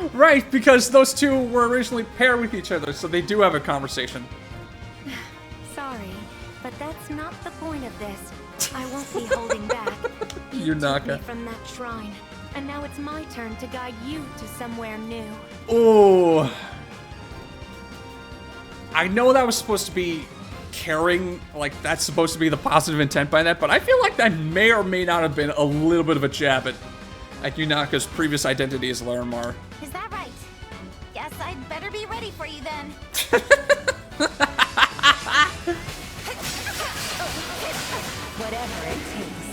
me. Right, because those two were originally paired with each other, so they do have a conversation. Sorry, but that's not the point of this. I won't be holding back. You took me from that shrine, and now it's my turn to guide you to somewhere new. Oh. I know that was supposed to be caring, like that's supposed to be the positive intent by that, but I feel like that may or may not have been a little bit of a jab at Yunaka's previous identity as Larimar. Is that right? Guess I'd better be ready for you then. Whatever it takes.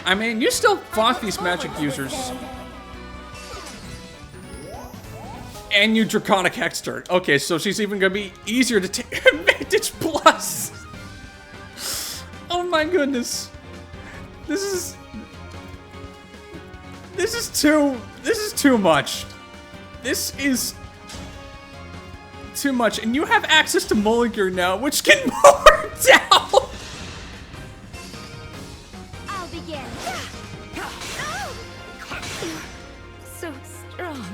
I mean, you still fought these magic users. And you Draconic Hexed her. Okay, so she's even gonna be easier to take advantage plus. Oh my goodness. This is too much. This is too much. And you have access to Mulligan now, which can mow her down. I'll begin. So strong.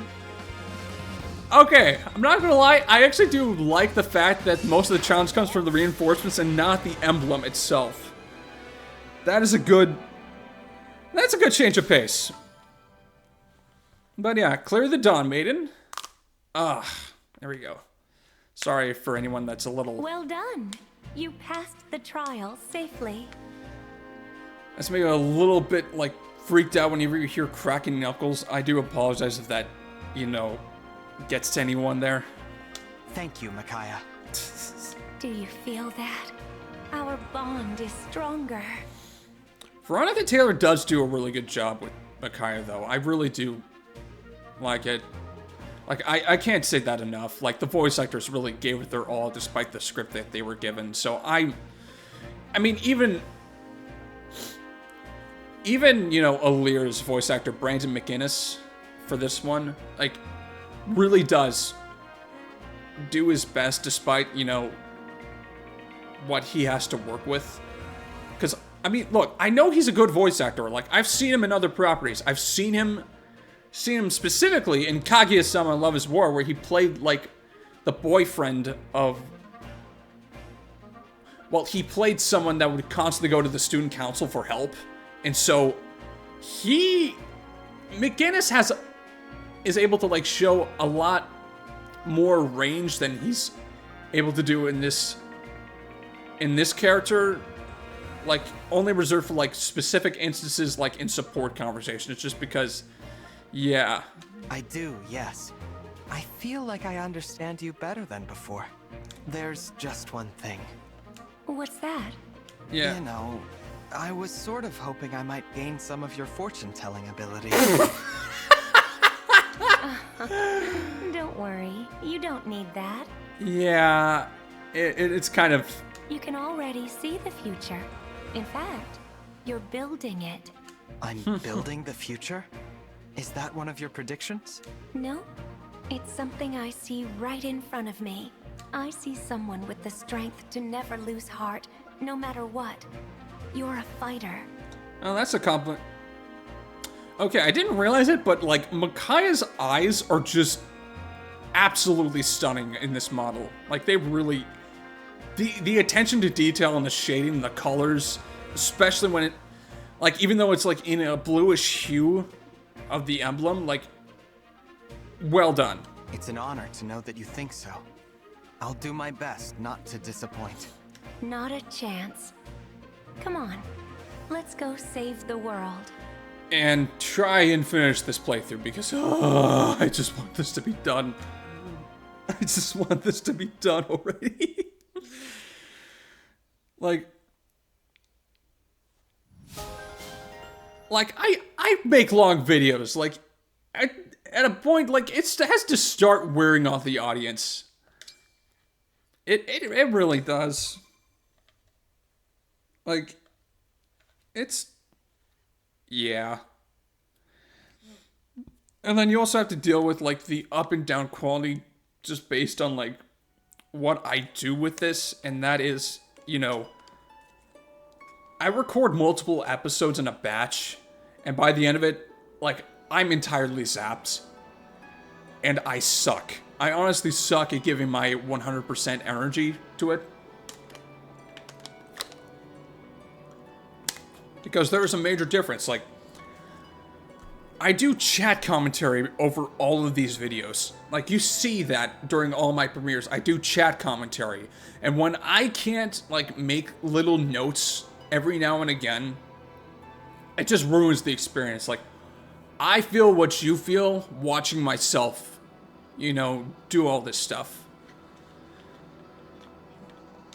Okay, I'm not gonna lie, I actually do like the fact that most of the challenge comes from the reinforcements and not the emblem itself. That's a good change of pace. But yeah, clear the Dawn Maiden. There we go. Sorry for anyone that's a little... Well done. You passed the trial safely. That's maybe a little bit, like, freaked out whenever you hear cracking knuckles. I do apologize if that, you know, gets to anyone there. Thank you, Micaiah. Do you feel that? Our bond is stronger. Veronica Taylor does do a really good job with Micaiah, though. I really do like it. Like, I can't say that enough. Like, the voice actors really gave it their all despite the script that they were given. So I mean, even, you know, Alira's voice actor, Brandon McInnes, for this one, like, really does do his best despite, you know, what he has to work with. Because, I mean, look, I know he's a good voice actor. Like, I've seen him in other properties. I've seen him specifically in Kaguya-sama Love is War, where he played, like, the boyfriend of... Well, he played someone that would constantly go to the student council for help. And so, McGinnis is able to, like, show a lot more range than he's able to do in this character. Like, only reserved for, like, specific instances, like, in support conversation. It's just because, yeah. I do, yes. I feel like I understand you better than before. There's just one thing. What's that? Yeah. You know, I was sort of hoping I might gain some of your fortune-telling ability. Don't worry, you don't need that. Yeah, it's kind of... You can already see the future. In fact, you're building it. I'm building the future? Is that one of your predictions? No, it's something I see right in front of me. I see someone with the strength to never lose heart, no matter what. You're a fighter. Oh, that's a compliment. Okay, I didn't realize it, but like Micaiah's eyes are just absolutely stunning in this model. Like they really, the attention to detail and the shading, the colors, especially when it, like even though it's like in a bluish hue of the emblem, like well done. It's an honor to know that you think so. I'll do my best not to disappoint. Not a chance. Come on, let's go save the world. And try and finish this playthrough because I just want this to be done. I just want this to be done already. like I make long videos. Like at a point, like it has to start wearing off the audience. It really does. Like it's. Yeah. And then you also have to deal with, like, the up and down quality just based on, like, what I do with this. And that is, you know, I record multiple episodes in a batch. And by the end of it, like, I'm entirely zapped. And I suck. I honestly suck at giving my 100% energy to it. Because there is a major difference. Like, I do chat commentary over all of these videos. Like, you see that during all my premieres. I do chat commentary. And when I can't, like, make little notes every now and again, it just ruins the experience. Like, I feel what you feel watching myself, you know, do all this stuff.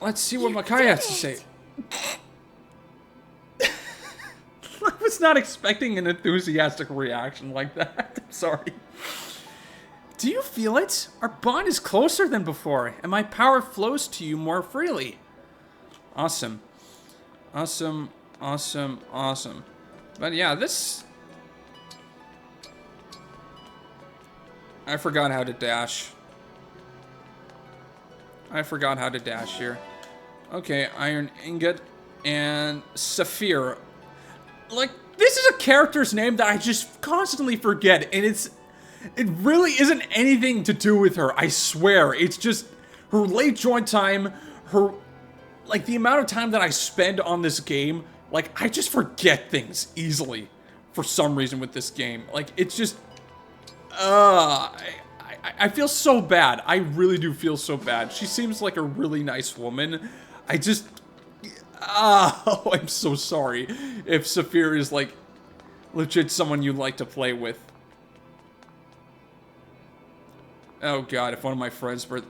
Let's see what Micaiah has to say. I was not expecting an enthusiastic reaction like that. I'm sorry. Do you feel it? Our bond is closer than before, and my power flows to you more freely. Awesome. Awesome, awesome, awesome. But yeah, this... I forgot how to dash. I forgot how to dash here. Okay, iron ingot and sapphire. Like, this is a character's name that I just constantly forget, and it really isn't anything to do with her, I swear. It's just her late join time, her, like, the amount of time that I spend on this game, like, I just forget things easily for some reason with this game. Like, it's just, I feel so bad. I really do feel so bad. She seems like a really nice woman. I just... Oh, I'm so sorry if Saphir is, like, legit someone you'd like to play with. Oh god, if one of my friends were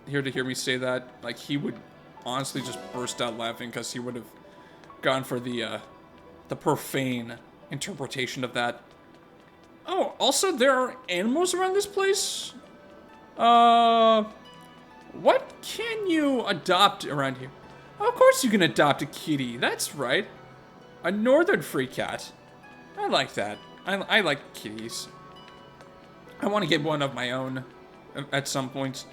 here to hear me say that, like, he would honestly just burst out laughing because he would have gone for the profane interpretation of that. Oh, also there are animals around this place? What can you adopt around here? Of course you can adopt a kitty. That's right. A northern free cat. I like that. I like kitties. I want to get one of my own at some point.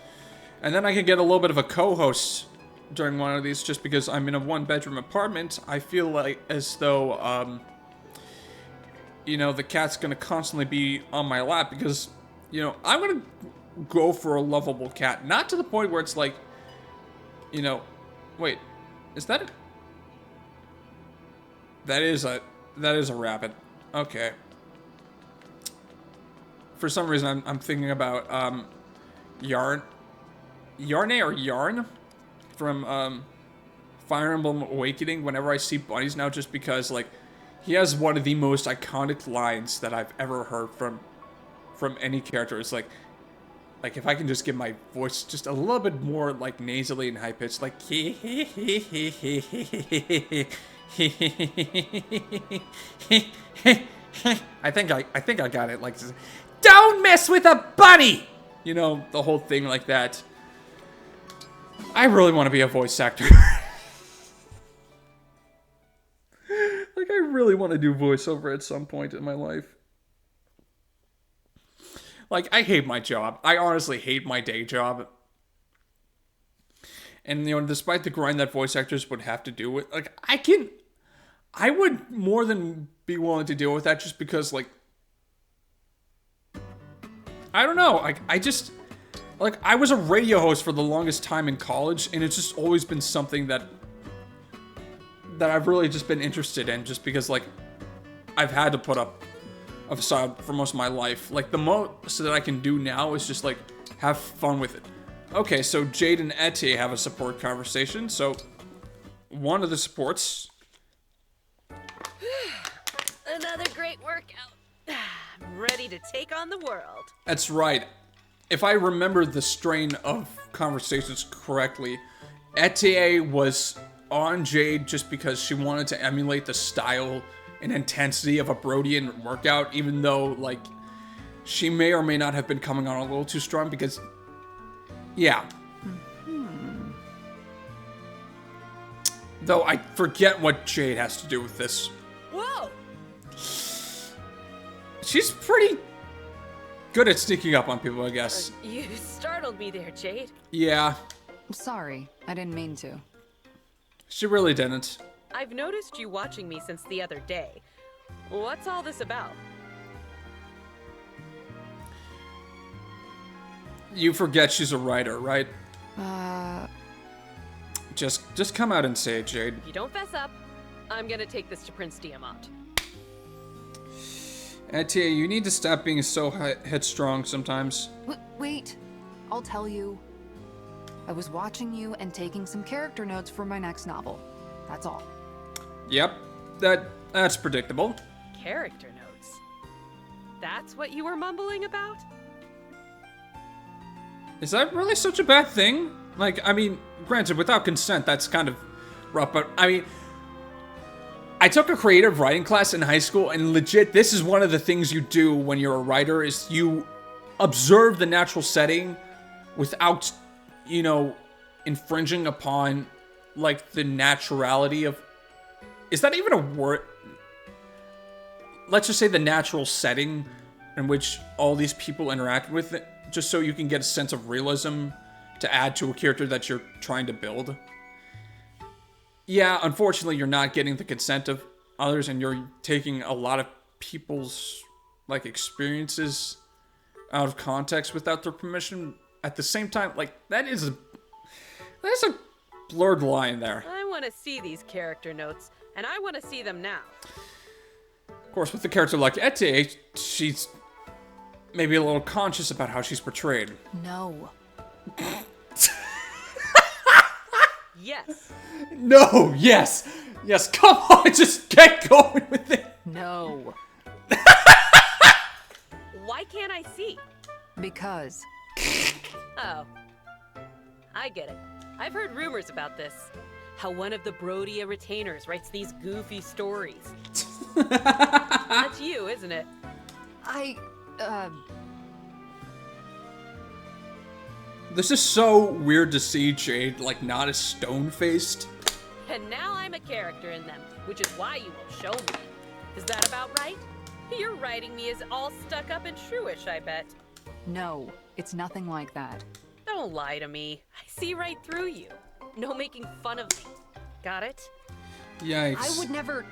And then I can get a little bit of a co-host during one of these just because I'm in a one-bedroom apartment. I feel like as though, you know, the cat's going to constantly be on my lap because, you know, I'm going to go for a lovable cat. Not to the point where it's like, you know, wait. Is that it? That is a rabbit. Okay. For some reason, I'm thinking about Yarn or Yarn from Fire Emblem Awakening. Whenever I see bunnies now, just because like he has one of the most iconic lines that I've ever heard from any character. It's like if I can just give my voice just a little bit more like nasally and high pitched, like I think I got it. Like Don't mess with a bunny! You know, the whole thing like that. I really want to be a voice actor. Like, I really want to do voiceover at some point in my life. Like, I hate my job. I honestly hate my day job. And, you know, despite the grind that voice actors would have to do with, like, I would more than be willing to deal with that just because, like, I don't know. I just, like, I was a radio host for the longest time in college, and it's just always been something that I've really just been interested in, just because, like, I've had to put up a facade for most of my life. Like, the most that I can do now is just, like, have fun with it. Okay, so Jade and Ete have a support conversation, so one of the supports... Another great workout. I'm ready to take on the world. That's right. If I remember the strain of conversations correctly, Ete was on Jade just because she wanted to emulate the style and intensity of a Brodian workout, even though, like, she may or may not have been coming on a little too strong because, yeah. Though I forget what Jade has to do with this. Whoa! She's pretty good at sneaking up on people, I guess. You startled me there, Jade. Yeah, Sorry, I didn't mean to. she really didn't. I've noticed you watching me since the other day. What's all this about? You forget she's a writer, right? Uh, Just come out and say it, Jade. If you don't fess up, I'm gonna take this to Prince Diamant. Ete, you need to stop being so headstrong sometimes. wait, I'll tell you. I was watching you and taking some character notes for my next novel. That's all. Yep, that's predictable. Character notes. That's what you were mumbling about? Is that really such a bad thing? Like, I mean, granted, without consent, that's kind of rough, but I mean, I took a creative writing class in high school, and legit, this is one of the things you do when you're a writer, is you observe the natural setting without, you know, infringing upon, like, the naturality of... Is that even a word? Let's just say the natural setting in which all these people interact with it, just so you can get a sense of realism to add to a character that you're trying to build. Yeah, unfortunately, you're not getting the consent of others, and you're taking a lot of people's, like, experiences out of context without their permission. At the same time, like, that's a blurred line there. I want to see these character notes, and I want to see them now. Of course, with a character like Ete, she's maybe a little conscious about how she's portrayed. No. Yes. No, yes, come on, just get going with it. No. Why can't I see? Because. Oh. I get it. I've heard rumors about this. How one of the Brodia retainers writes these goofy stories. That's you, isn't it? This is so weird to see Jade, like, not as stone-faced. And now I'm a character in them, which is why you won't show me. Is that about right? You're writing me as all stuck up and shrewish, I bet. No, it's nothing like that. Don't lie to me. I see right through you. No making fun of me. Got it? Yikes. I would never.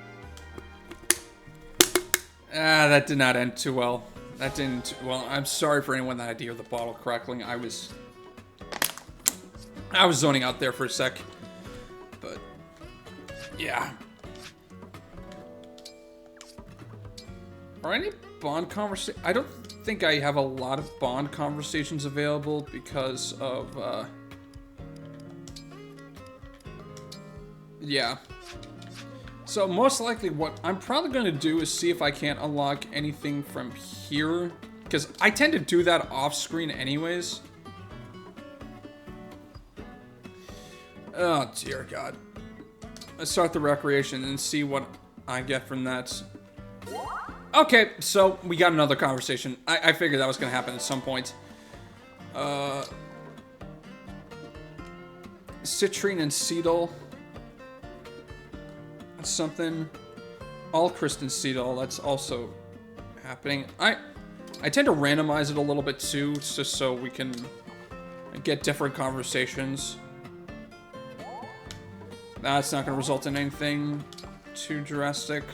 That did not end too well. That didn't... Well, I'm sorry for anyone that had to hear the bottle crackling. I was zoning out there for a sec. But, yeah. Are any Bond conversations... I don't think I have a lot of Bond conversations available because of, yeah. So most likely what I'm probably going to do is see if I can't unlock anything from here. Because I tend to do that off screen anyways. Oh dear God. Let's start the recreation and see what I get from that. Okay, so we got another conversation. I figured that was gonna happen at some point. Citrine and Cedal. That's something. Alchrist and Cedal, that's also happening. I tend to randomize it a little bit too, just so we can get different conversations. That's not gonna result in anything too drastic.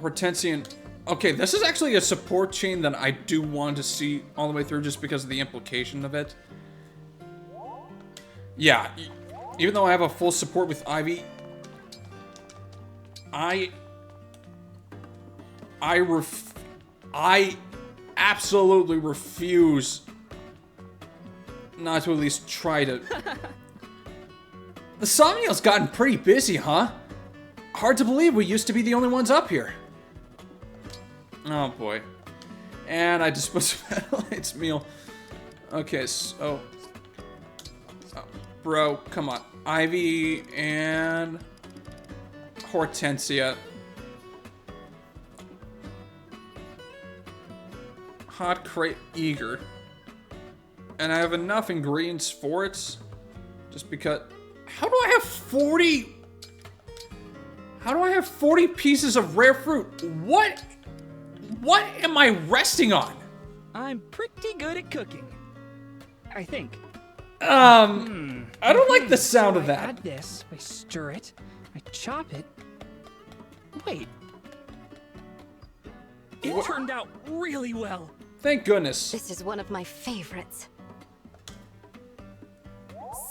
Hortensian. Okay, this is actually a support chain that I do want to see all the way through just because of the implication of it. Yeah, even though I have a full support with Ivy, I absolutely refuse not to at least try to. The Somniel's gotten pretty busy, huh? Hard to believe we used to be the only ones up here. Oh boy. And I disposed of Adelaide's meal. Okay, so... Oh, bro, come on. Ivy and... Hortensia. Hot crate eager. And I have enough ingredients for it. Just because... How do I have 40... How do I have 40 pieces of rare fruit? What am I resting on? I'm pretty good at cooking. I think. I don't like the sound of I that. add this, I stir it, I chop it. Wait. It turned out really well. Thank goodness. This is one of my favorites.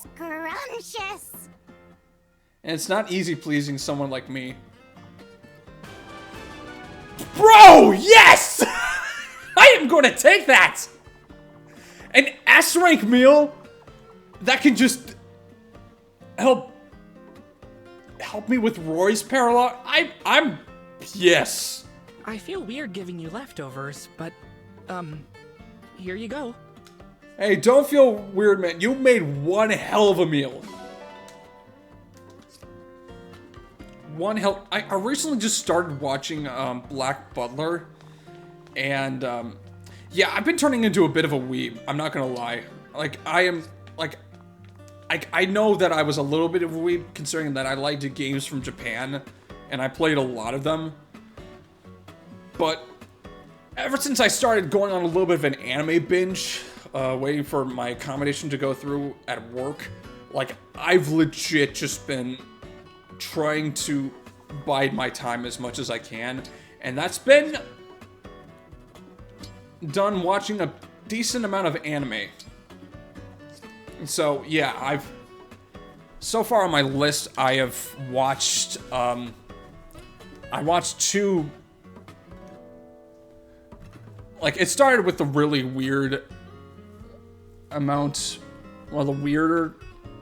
Scrumptious. And it's not easy pleasing someone like me. Bro, yes! I am going to take that! An S-rank meal that can just help me with Roy's paralogue. I'm yes. I feel weird giving you leftovers, but, here you go. Hey, don't feel weird, man. You made one hell of a meal. I recently just started watching Black Butler, and yeah, I've been turning into a bit of a weeb. I'm not gonna lie. Like I know that I was a little bit of a weeb considering that I liked games from Japan, and I played a lot of them. But ever since I started going on a little bit of an anime binge, waiting for my accommodation to go through at work, like I've legit just been trying to bide my time as much as I can, and that's been done watching a decent amount of anime. And so yeah, so far on my list I have watched I watched two, like it started with the really weird amount, one of the weirder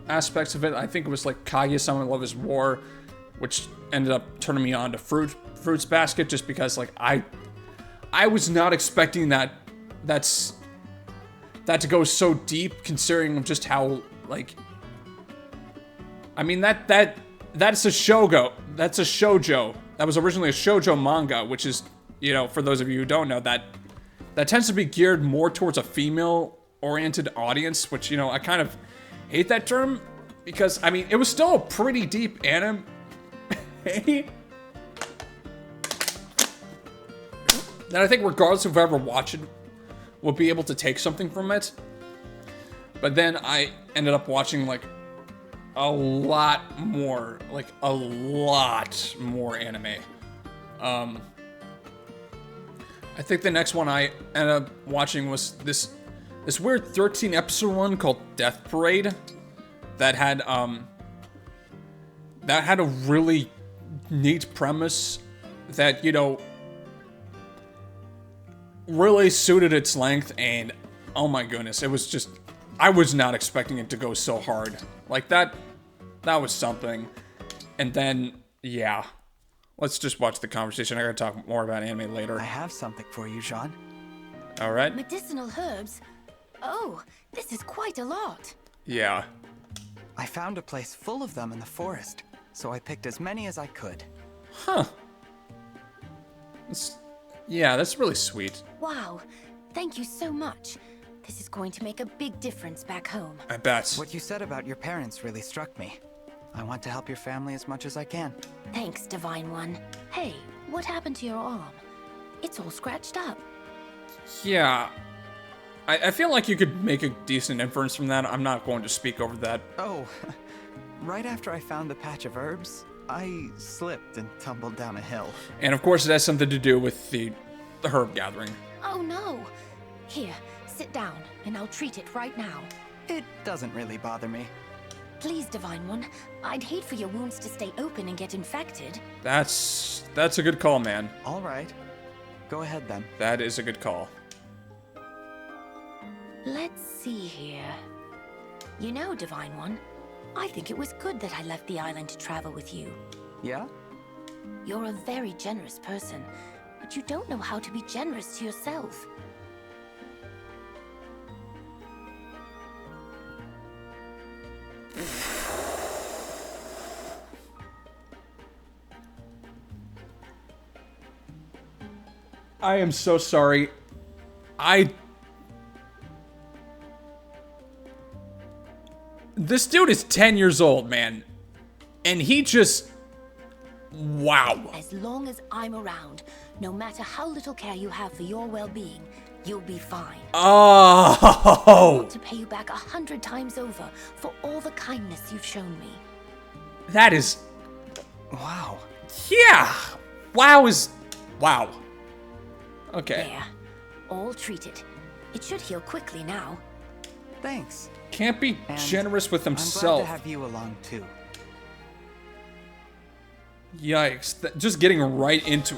aspects of it. I think it was like Kaguya-sama Love is War, which ended up turning me on to Fruits Basket, just because like I was not expecting that to go so deep, considering just how like, I mean that's a shoujo. That's a shoujo. That was originally a shoujo manga, which is, you know, for those of you who don't know, that tends to be geared more towards a female-oriented audience, which, you know, I kind of hate that term, because, I mean, it was still a pretty deep anime. That I think regardless of whoever watched it will be able to take something from it. But then I ended up watching, like, a lot more anime. I think the next one I ended up watching was this weird 13-episode one called Death Parade that had a really neat premise that, you know, really suited its length, and oh my goodness, it was just, I was not expecting it to go so hard. Like that was something. And then, yeah. Let's just watch the conversation. I gotta talk more about anime later. I have something for you, Jean. Alright. Medicinal herbs? Oh, this is quite a lot. Yeah. I found a place full of them in the forest, so I picked as many as I could. Huh. Yeah, that's really sweet. Wow, thank you so much. This is going to make a big difference back home. I bet. What you said about your parents really struck me. I want to help your family as much as I can. Thanks, Divine One. Hey, what happened to your arm? It's all scratched up. Yeah. I feel like you could make a decent inference from that. I'm not going to speak over that. Oh, right after I found the patch of herbs, I slipped and tumbled down a hill. And of course it has something to do with the herb gathering. Oh no! Here, sit down, and I'll treat it right now. It doesn't really bother me. Please, Divine One, I'd hate for your wounds to stay open and get infected. That's a good call, man. All right. Go ahead then. That is a good call. Let's see here. You know, Divine One, I think it was good that I left the island to travel with you. Yeah? You're a very generous person, but you don't know how to be generous to yourself. I am so sorry. This dude is 10 years old, man. And he just... Wow. As long as I'm around, no matter how little care you have for your well-being, you'll be fine. I Oh! want to pay you back 100 times over for all the kindness you've shown me. That is... Wow. Yeah! Wow is... Wow. Okay. There. All treated. It should heal quickly now. Thanks. Can't be And generous with I'm glad himself. to have you along too. Yikes. Just getting right into...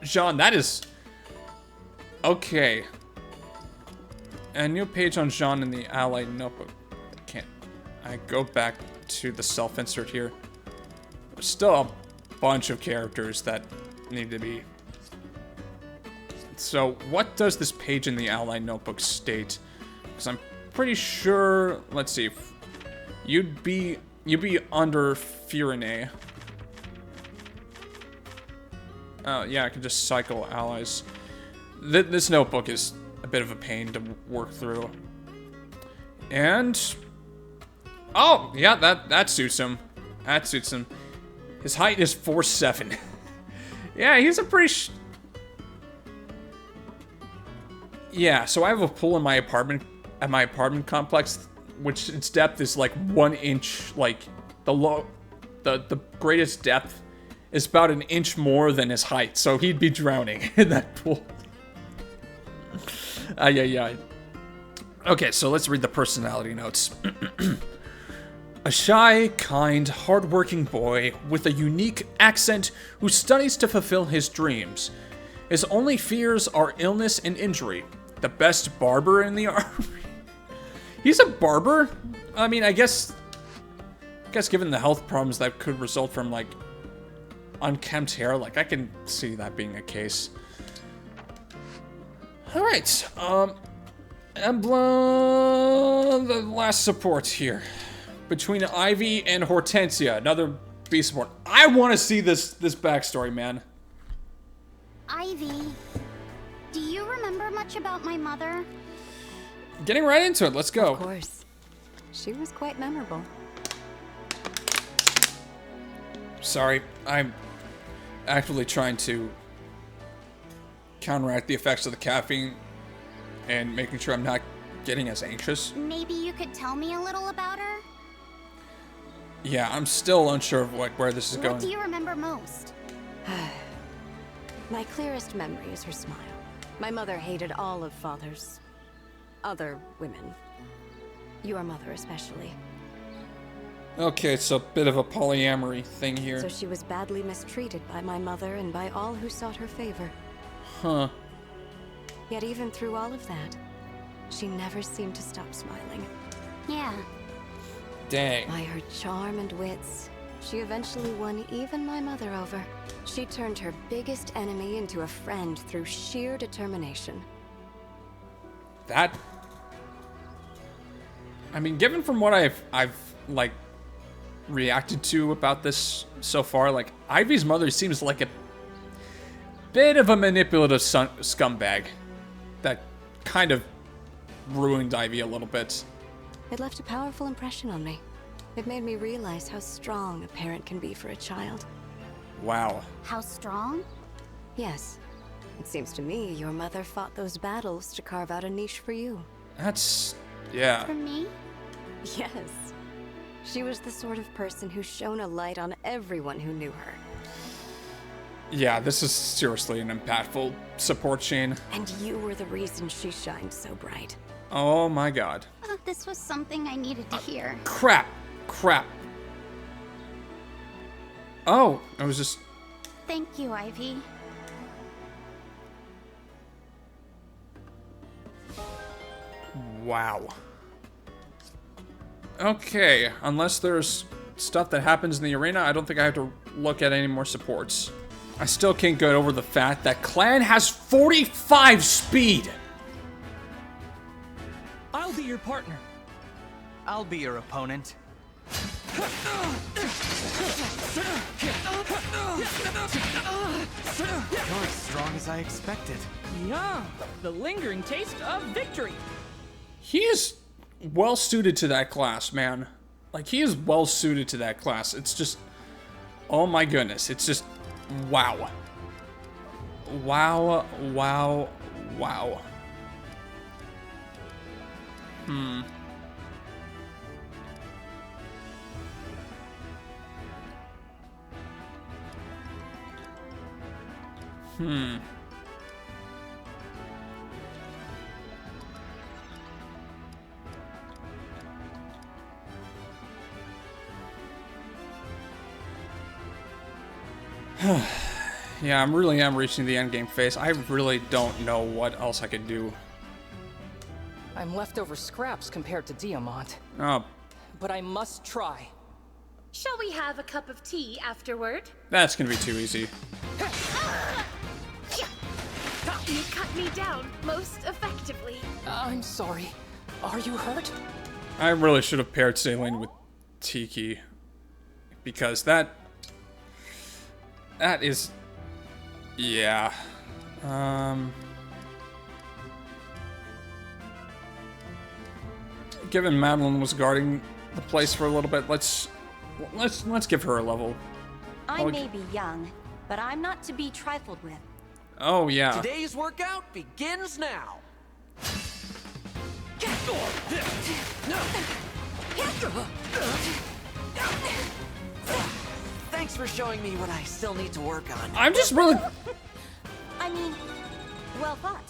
Jean, that is... Okay. A new page on Jean in the Allied notebook. I go back to the self-insert here. There's still a bunch of characters that need to be... So, what does this page in the Allied notebook state? Because I'm pretty sure... Let's see. You'd be under Firene. Oh, yeah, I can just cycle allies. This notebook is a bit of a pain to work through. And... Oh, yeah, that suits him. That suits him. His height is 4'7". Yeah, he's a pretty... Yeah, so I have a pool in my apartment, at my apartment complex, which its depth is like 1 inch, like, the greatest depth is about an inch more than his height, so he'd be drowning in that pool. Yeah. Okay, so let's read the personality notes. A shy, kind, hardworking boy with a unique accent who studies to fulfill his dreams. His only fears are illness and injury. The best barber in the army. He's a barber? I mean, I guess given the health problems that could result from, like, unkempt hair, like, I can see that being a case. Alright, Emblem, the last support here. Between Ivy and Hortensia, another B support. I want to see this backstory, man. Ivy, do you remember much about my mother? Getting right into it, let's go. Of course. She was quite memorable. Sorry, I'm actively trying to counteract the effects of the caffeine and making sure I'm not getting as anxious. Maybe you could tell me a little about her? Yeah, I'm still unsure of where this is going. What do you remember most? My clearest memory is her smile. My mother hated all of Father's other women. Your mother especially. Okay, it's a bit of a polyamory thing here. So she was badly mistreated by my mother and by all who sought her favor. Huh. Yet even through all of that, she never seemed to stop smiling. Yeah. Dang. By her charm and wits, she eventually won even my mother over. She turned her biggest enemy into a friend through sheer determination. That... I mean, given from what I've like, reacted to about this so far, like, Ivy's mother seems like bit of a manipulative scumbag that kind of ruined Ivy a little bit. It left a powerful impression on me. It made me realize how strong a parent can be for a child. Wow. How strong? Yes. It seems to me your mother fought those battles to carve out a niche for you. That's... yeah. For me? Yes. She was the sort of person who shone a light on everyone who knew her. Yeah, this is seriously an impactful support chain. And you were the reason she shined so bright. Oh my god. This was something I needed to hear. Crap. Crap. Oh, I was just... Thank you, Ivy. Wow. Okay, unless there's stuff that happens in the arena, I don't think I have to look at any more supports. I still can't get over the fact that Clan has 45 speed! I'll be your partner. I'll be your opponent. You're as strong as I expected. Yeah, the lingering taste of victory. He is well suited to that class, man. Like, he is well suited to that class. It's just... oh my goodness. It's just... wow. Wow, wow, wow. Hmm. Yeah, I really am reaching the endgame phase. I really don't know what else I could do. I'm leftover scraps compared to Diamant. Oh, But I must try. Shall we have a cup of tea afterward? that's gonna be too easy. You cut me down most effectively. I'm sorry. Are you hurt? I really should have paired Saline with Tiki. Because that is... yeah. Given Madeline was guarding the place for a little bit, let's give her a level. I may be young, but I'm not to be trifled with. Oh yeah. Today's workout begins now. Thanks for showing me what I still need to work on. I'm just really... I mean, well thought.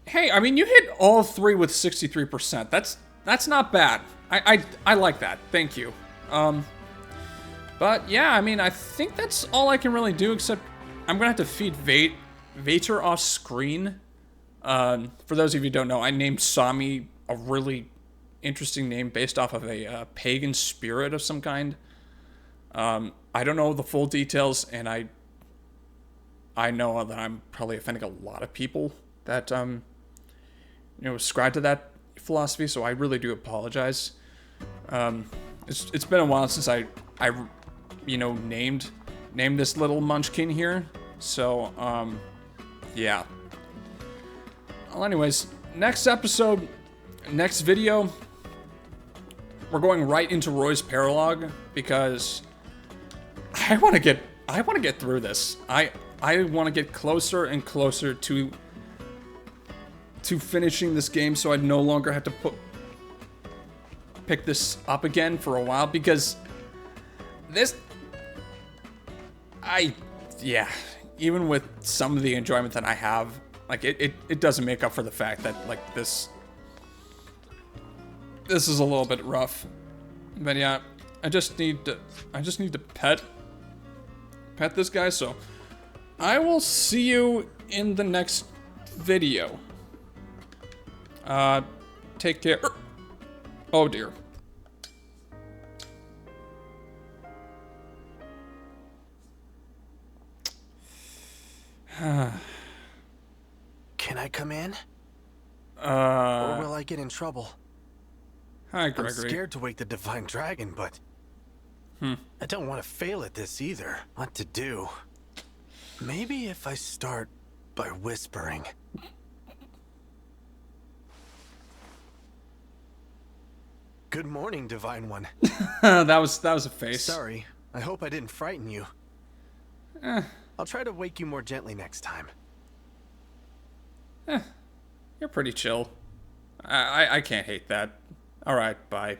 Hey, I mean, you hit all three with 63%. That's not bad. I like that. Thank you. But yeah, I mean, I think that's all I can really do, except I'm gonna have to feed Vater off screen. For those of you who don't know, I named Sami a really interesting name based off of a pagan spirit of some kind. I don't know the full details, and I know that I'm probably offending a lot of people that ascribe to that philosophy, so I really do apologize. It's been a while since I named this little munchkin here, so yeah. Well, anyways, next episode, next video, we're going right into Roy's paralogue because I want to get through this. I want to get closer and closer to finishing this game, so I no longer have to pick this up again for a while, because this, even with some of the enjoyment that I have, like it doesn't make up for the fact that like this is a little bit rough. But yeah, I just need to pet this guy, so I will see you in the next video. Take care. Oh dear. Can I come in? Or will I get in trouble? Hi, Gregory. I'm scared to wake the Divine Dragon, but I don't want to fail at this either. What to do? Maybe if I start by whispering. Good morning, Divine One. that was a face. Sorry, I hope I didn't frighten you. I'll try to wake you more gently next time. You're pretty chill. I can't hate that. Alright, bye.